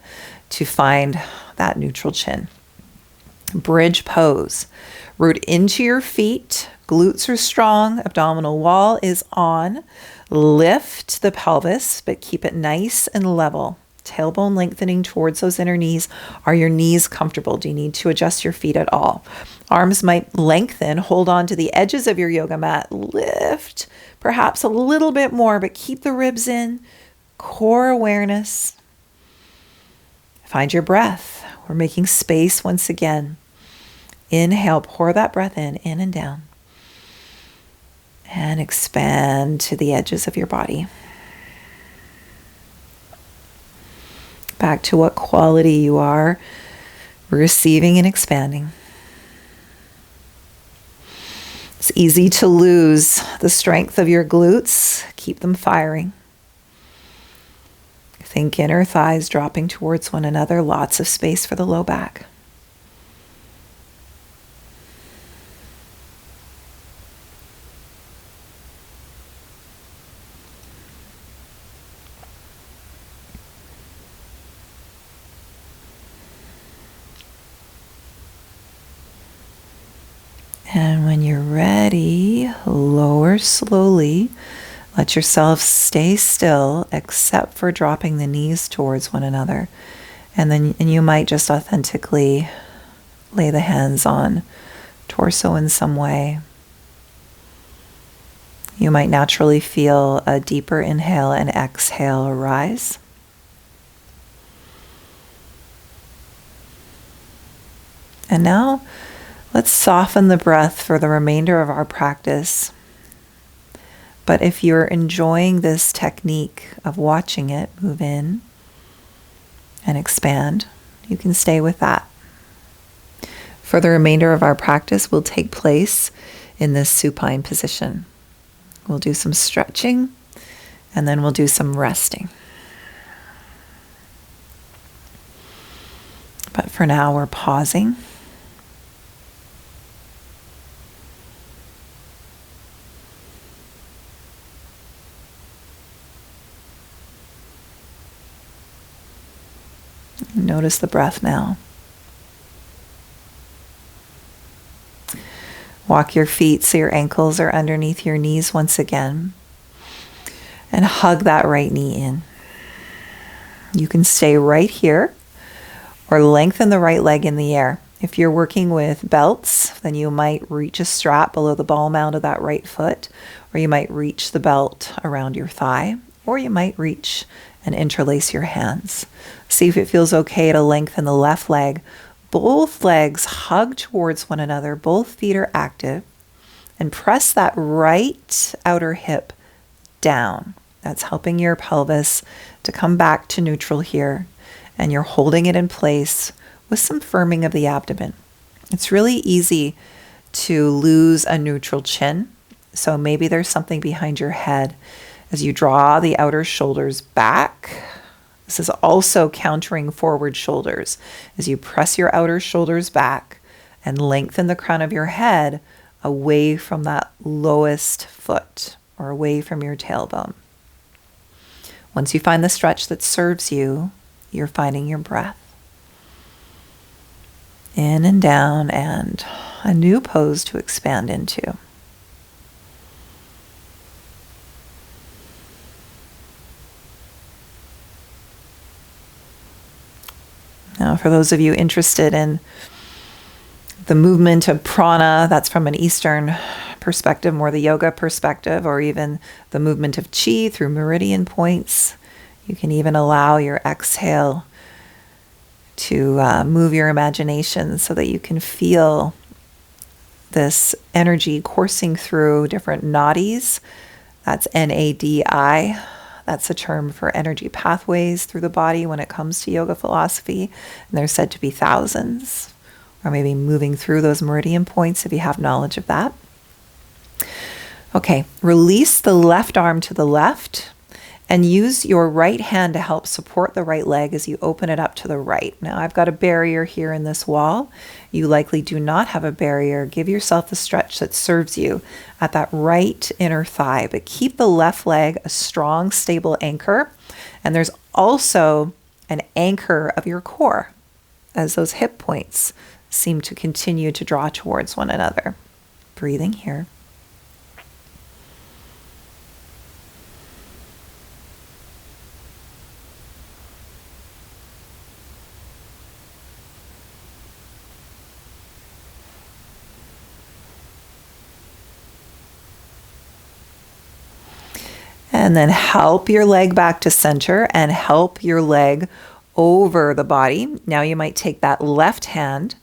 to find that neutral chin. Bridge pose. Root into your feet. Glutes are strong. Abdominal wall is on. Lift the pelvis, but keep it nice and level. Tailbone lengthening towards those inner knees. Are your knees comfortable? Do you need to adjust your feet at all? Arms might lengthen. Hold on to the edges of your yoga mat. Lift perhaps a little bit more, but keep the ribs in. Core awareness. Find your breath. We're making space once again. Inhale, pour that breath in and down. And expand to the edges of your body. Back to what quality you are receiving and expanding. It's easy to lose the strength of your glutes. Keep them firing. Think inner thighs dropping towards one another. Lots of space for the low back. And when you're ready, lower slowly. Let yourself stay still, except for dropping the knees towards one another. And you might just authentically lay the hands on torso in some way. You might naturally feel a deeper inhale and exhale rise. And now let's soften the breath for the remainder of our practice. But if you're enjoying this technique of watching it move in and expand, you can stay with that. For the remainder of our practice will take place in this supine position. We'll do some stretching, and then we'll do some resting. But for now, we're pausing. Notice the breath now. Walk your feet so your ankles are underneath your knees once again. And hug that right knee in. You can stay right here or lengthen the right leg in the air. If you're working with belts, then you might reach a strap below the ball mount of that right foot, or you might reach the belt around your thigh, or you might reach and interlace your hands. See if it feels okay to lengthen the left leg. Both legs hug towards one another. Both feet are active. And press that right outer hip down. That's helping your pelvis to come back to neutral here. And you're holding it in place with some firming of the abdomen. It's really easy to lose a neutral chin. So maybe there's something behind your head as you draw the outer shoulders back. This is also countering forward shoulders as you press your outer shoulders back and lengthen the crown of your head away from that lowest foot or away from your tailbone. Once you find the stretch that serves you, you're finding your breath. In and down, and a new pose to expand into. Now, for those of you interested in the movement of prana, that's from an Eastern perspective, more the yoga perspective, or even the movement of chi through meridian points. You can even allow your exhale to move your imagination so that you can feel this energy coursing through different nadis. That's N-A-D-I. That's a term for energy pathways through the body when it comes to yoga philosophy. And there's said to be thousands, or maybe moving through those meridian points if you have knowledge of that. Okay, release the left arm to the left and use your right hand to help support the right leg as you open it up to the right. Now, I've got a barrier here in this wall. You likely do not have a barrier. Give yourself the stretch that serves you at that right inner thigh, but keep the left leg a strong, stable anchor. And there's also an anchor of your core as those hip points seem to continue to draw towards one another. Breathing here. And then help your leg back to center and help your leg over the body. Now you might take that left hand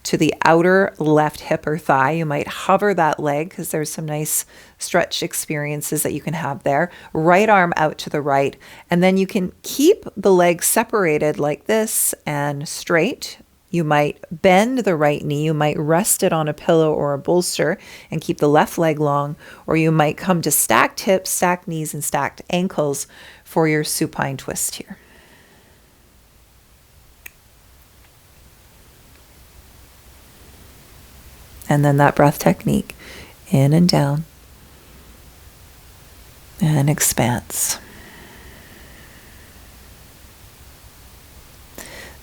to the outer left hip or thigh. You might hover that leg because there's some nice stretch experiences that you can have there. Right arm out to the right. And then you can keep the leg separated like this and straight. You might bend the right knee, you might rest it on a pillow or a bolster and keep the left leg long, or you might come to stacked hips, stacked knees, and stacked ankles for your supine twist here. And then that breath technique, in and down, and expanse.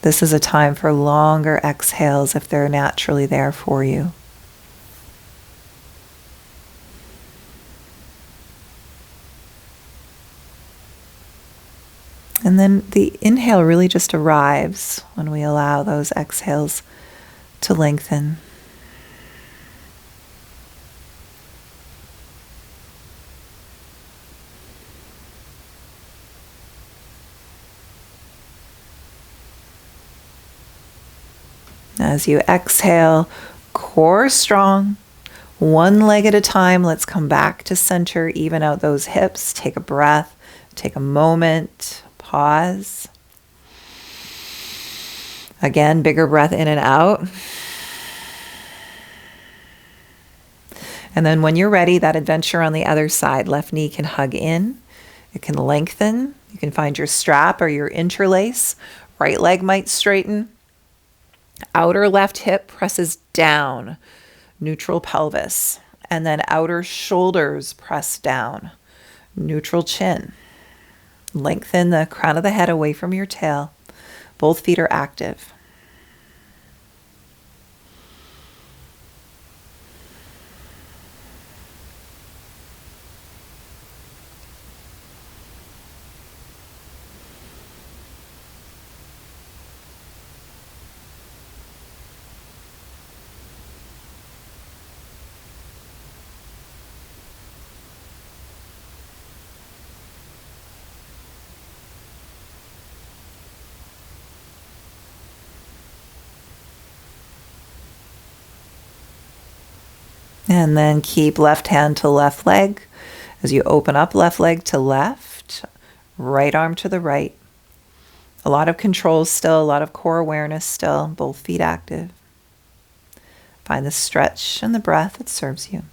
This is a time for longer exhales if they're naturally there for you. And then the inhale really just arrives when we allow those exhales to lengthen. As you exhale, core strong, one leg at a time. Let's come back to center, even out those hips. Take a breath, take a moment, pause. Again, bigger breath in and out. And then when you're ready, that adventure on the other side, left knee can hug in, it can lengthen. You can find your strap or your interlace. Right leg might straighten. Outer left hip presses down, neutral pelvis. And then outer shoulders press down, neutral chin. Lengthen the crown of the head away from your tail. Both feet are active. And then keep left hand to left leg as you open up left leg to left, right arm to the right. A lot of control still, a lot of core awareness still, both feet active. Find the stretch and the breath that serves you.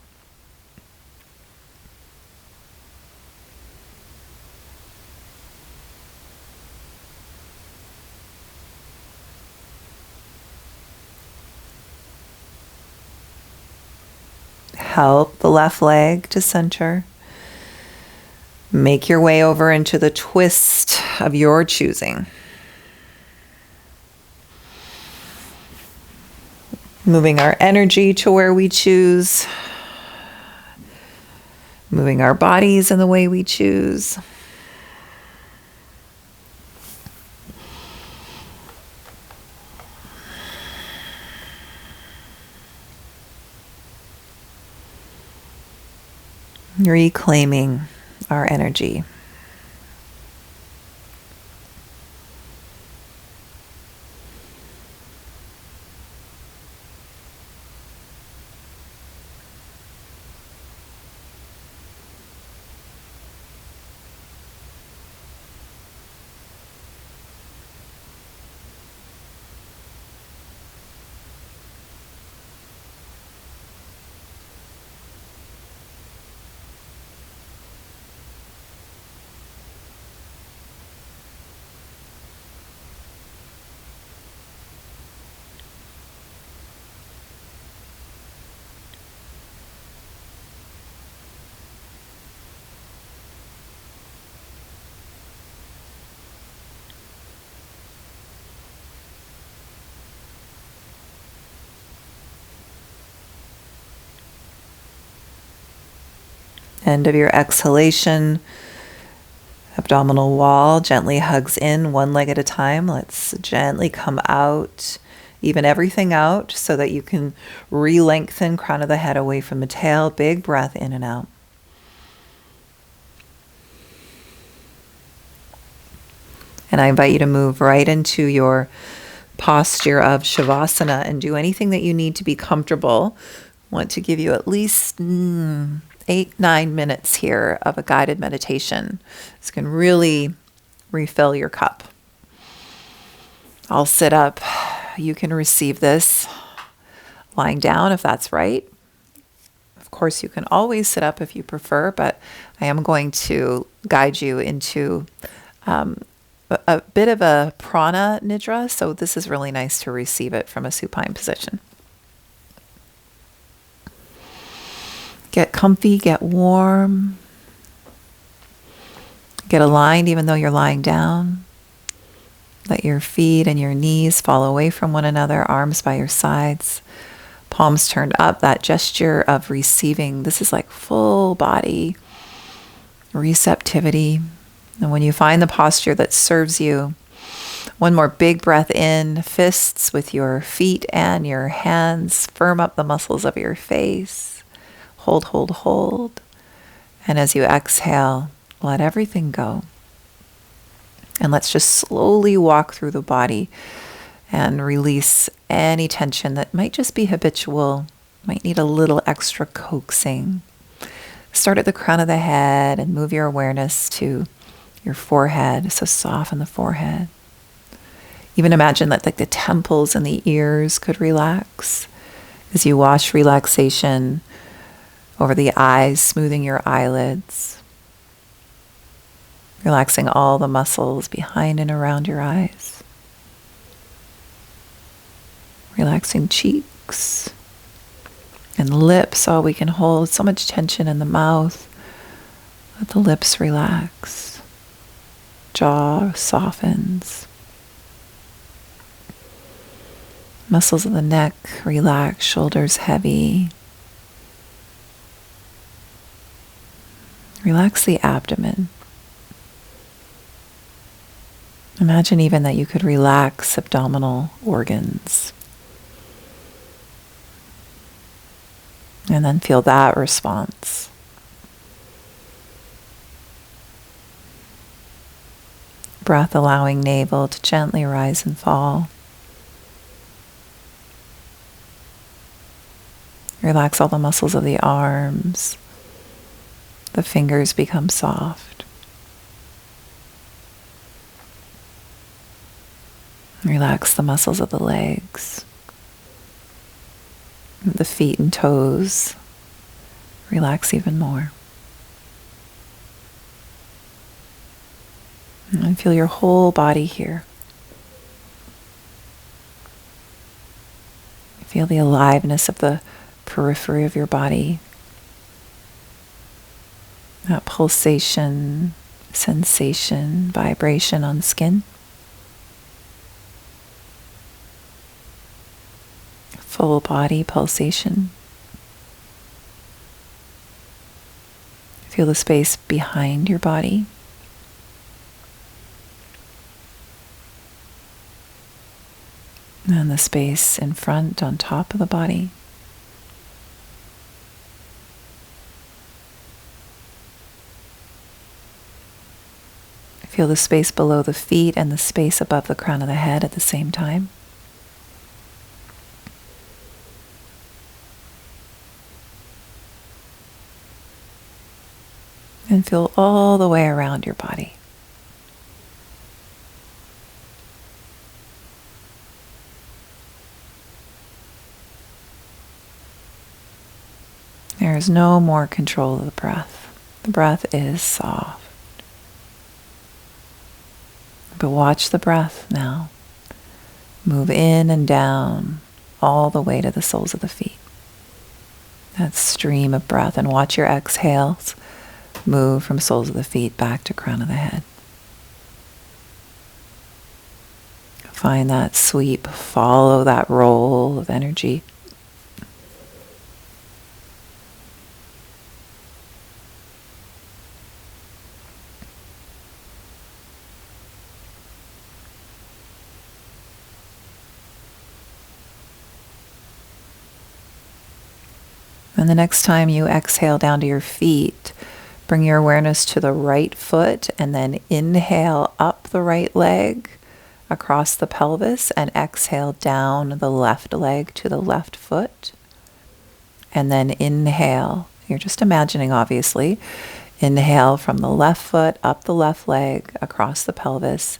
Help the left leg to center. Make your way over into the twist of your choosing. Moving our energy to where we choose. Moving our bodies in the way we choose. Reclaiming our energy. End of your exhalation, abdominal wall gently hugs in one leg at a time. Let's gently come out, even everything out so that you can re-lengthen crown of the head away from the tail. Big breath in and out. And I invite you to move right into your posture of Shavasana and do anything that you need to be comfortable. I want to give you at least 8-9 minutes here of a guided meditation. This can really refill your cup. I'll sit up. You can receive this lying down if that's right. Of course, you can always sit up if you prefer, but I am going to guide you into a bit of a prana nidra, so this is really nice to receive it from a supine position. Get comfy, get warm, get aligned even though you're lying down. Let your feet and your knees fall away from one another, arms by your sides, palms turned up, that gesture of receiving. This is like full body receptivity. And when you find the posture that serves you, one more big breath in, fists with your feet and your hands, firm up the muscles of your face. Hold, hold, hold. And as you exhale, let everything go. And let's just slowly walk through the body and release any tension that might just be habitual, might need a little extra coaxing. Start at the crown of the head and move your awareness to your forehead. So soften the forehead. Even imagine that like the temples and the ears could relax as you wash relaxation over the eyes, smoothing your eyelids, relaxing all the muscles behind and around your eyes, relaxing cheeks and lips. Oh, we can hold so much tension in the mouth. Let the lips relax. Jaw softens. Muscles of the neck relax, shoulders heavy. Relax the abdomen. Imagine even that you could relax abdominal organs. And then feel that response. Breath allowing navel to gently rise and fall. Relax all the muscles of the arms. The fingers become soft. Relax the muscles of the legs. The feet and toes. Relax even more. And feel your whole body here. Feel the aliveness of the periphery of your body. That pulsation, sensation, vibration on skin. Full body pulsation. Feel the space behind your body. And the space in front on top of the body. Feel the space below the feet and the space above the crown of the head at the same time. And feel all the way around your body. There is no more control of the breath. The breath is soft. But watch the breath now. Move in and down all the way to the soles of the feet. That stream of breath. And watch your exhales move from soles of the feet back to crown of the head. Find that sweep. Follow that roll of energy. And the next time you exhale down to your feet, bring your awareness to the right foot and then inhale up the right leg across the pelvis and exhale down the left leg to the left foot. And then inhale. You're just imagining, obviously. Inhale from the left foot up the left leg across the pelvis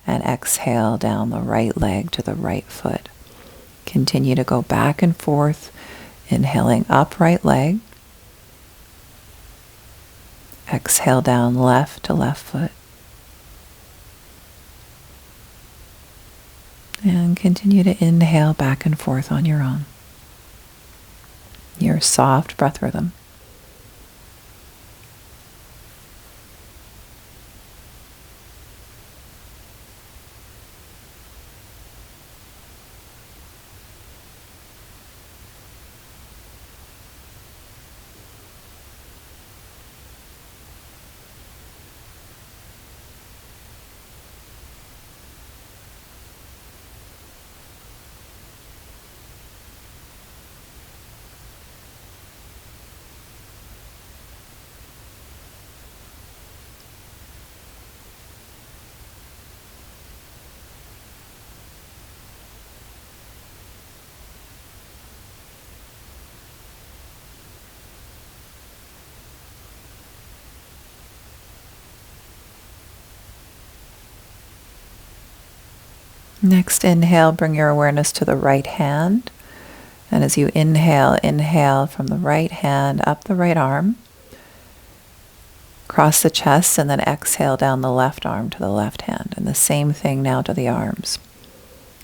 and exhale down the right leg to the right foot. Continue to go back and forth. Inhaling up right leg. Exhale down left to left foot. And continue to inhale back and forth on your own. Your soft breath rhythm. Next inhale, bring your awareness to the right hand And as you inhale from the right hand up the right arm, cross the chest, and then exhale down the left arm to the left hand. And the same thing now to the arms.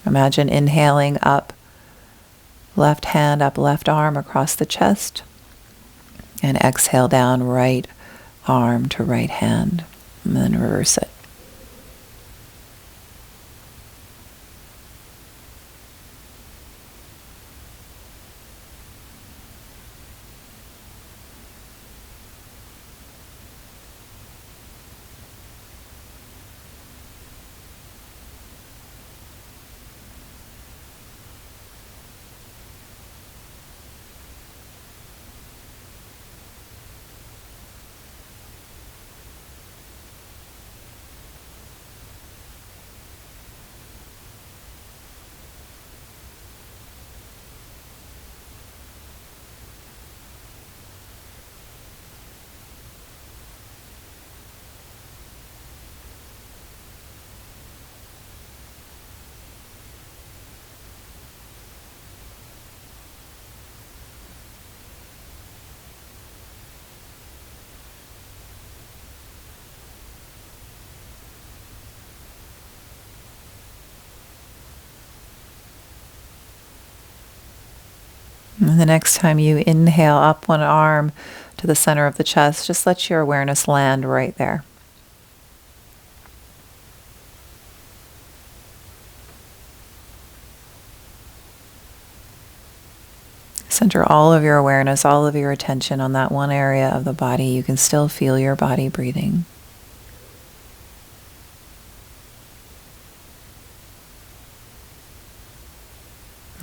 Imagine inhaling up, left hand up, left arm across the chest, and exhale down right arm to right hand, and then reverse it. And the next time you inhale up one arm to the center of the chest, just let your awareness land right there. Center all of your awareness, all of your attention on that one area of the body. You can still feel your body breathing.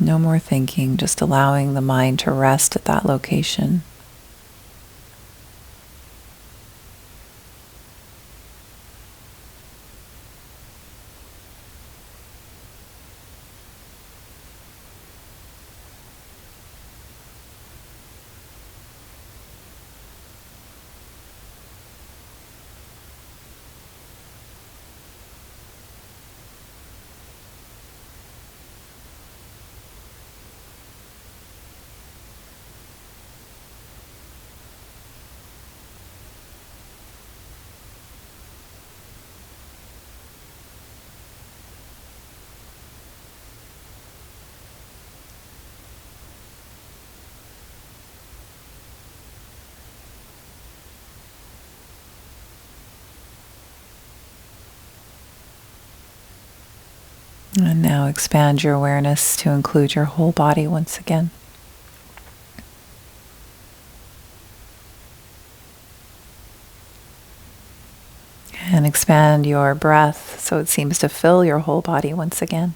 No more thinking, just allowing the mind to rest at that location. And now expand your awareness to include your whole body once again. And expand your breath so it seems to fill your whole body once again.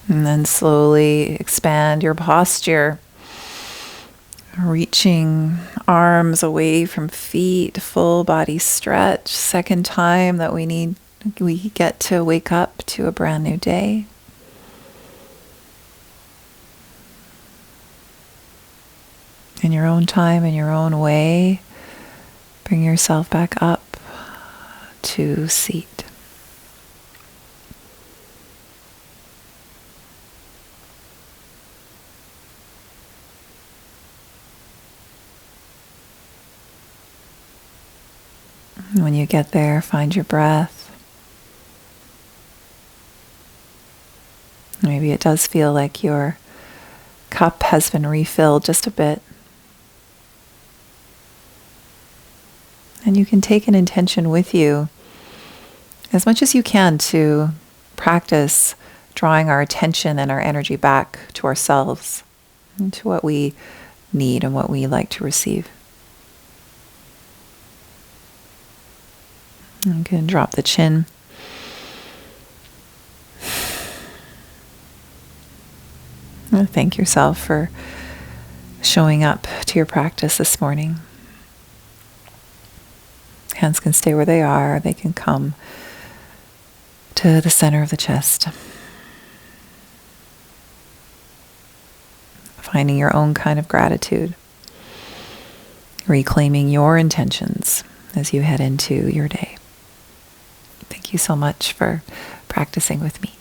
And then slowly expand your posture, reaching arms away from feet, full body stretch. Second time that we get to wake up to a brand new day. In your own time, in your own way, bring yourself back up to seat. When you get there, find your breath. Maybe it does feel like your cup has been refilled just a bit. And you can take an intention with you as much as you can to practice drawing our attention and our energy back to ourselves, and to what we need and what we like to receive. You can drop the chin. And thank yourself for showing up to your practice this morning. Hands can stay where they are. They can come to the center of the chest. Finding your own kind of gratitude. Reclaiming your intentions as you head into your day. Thank you. Thank you so much for practicing with me.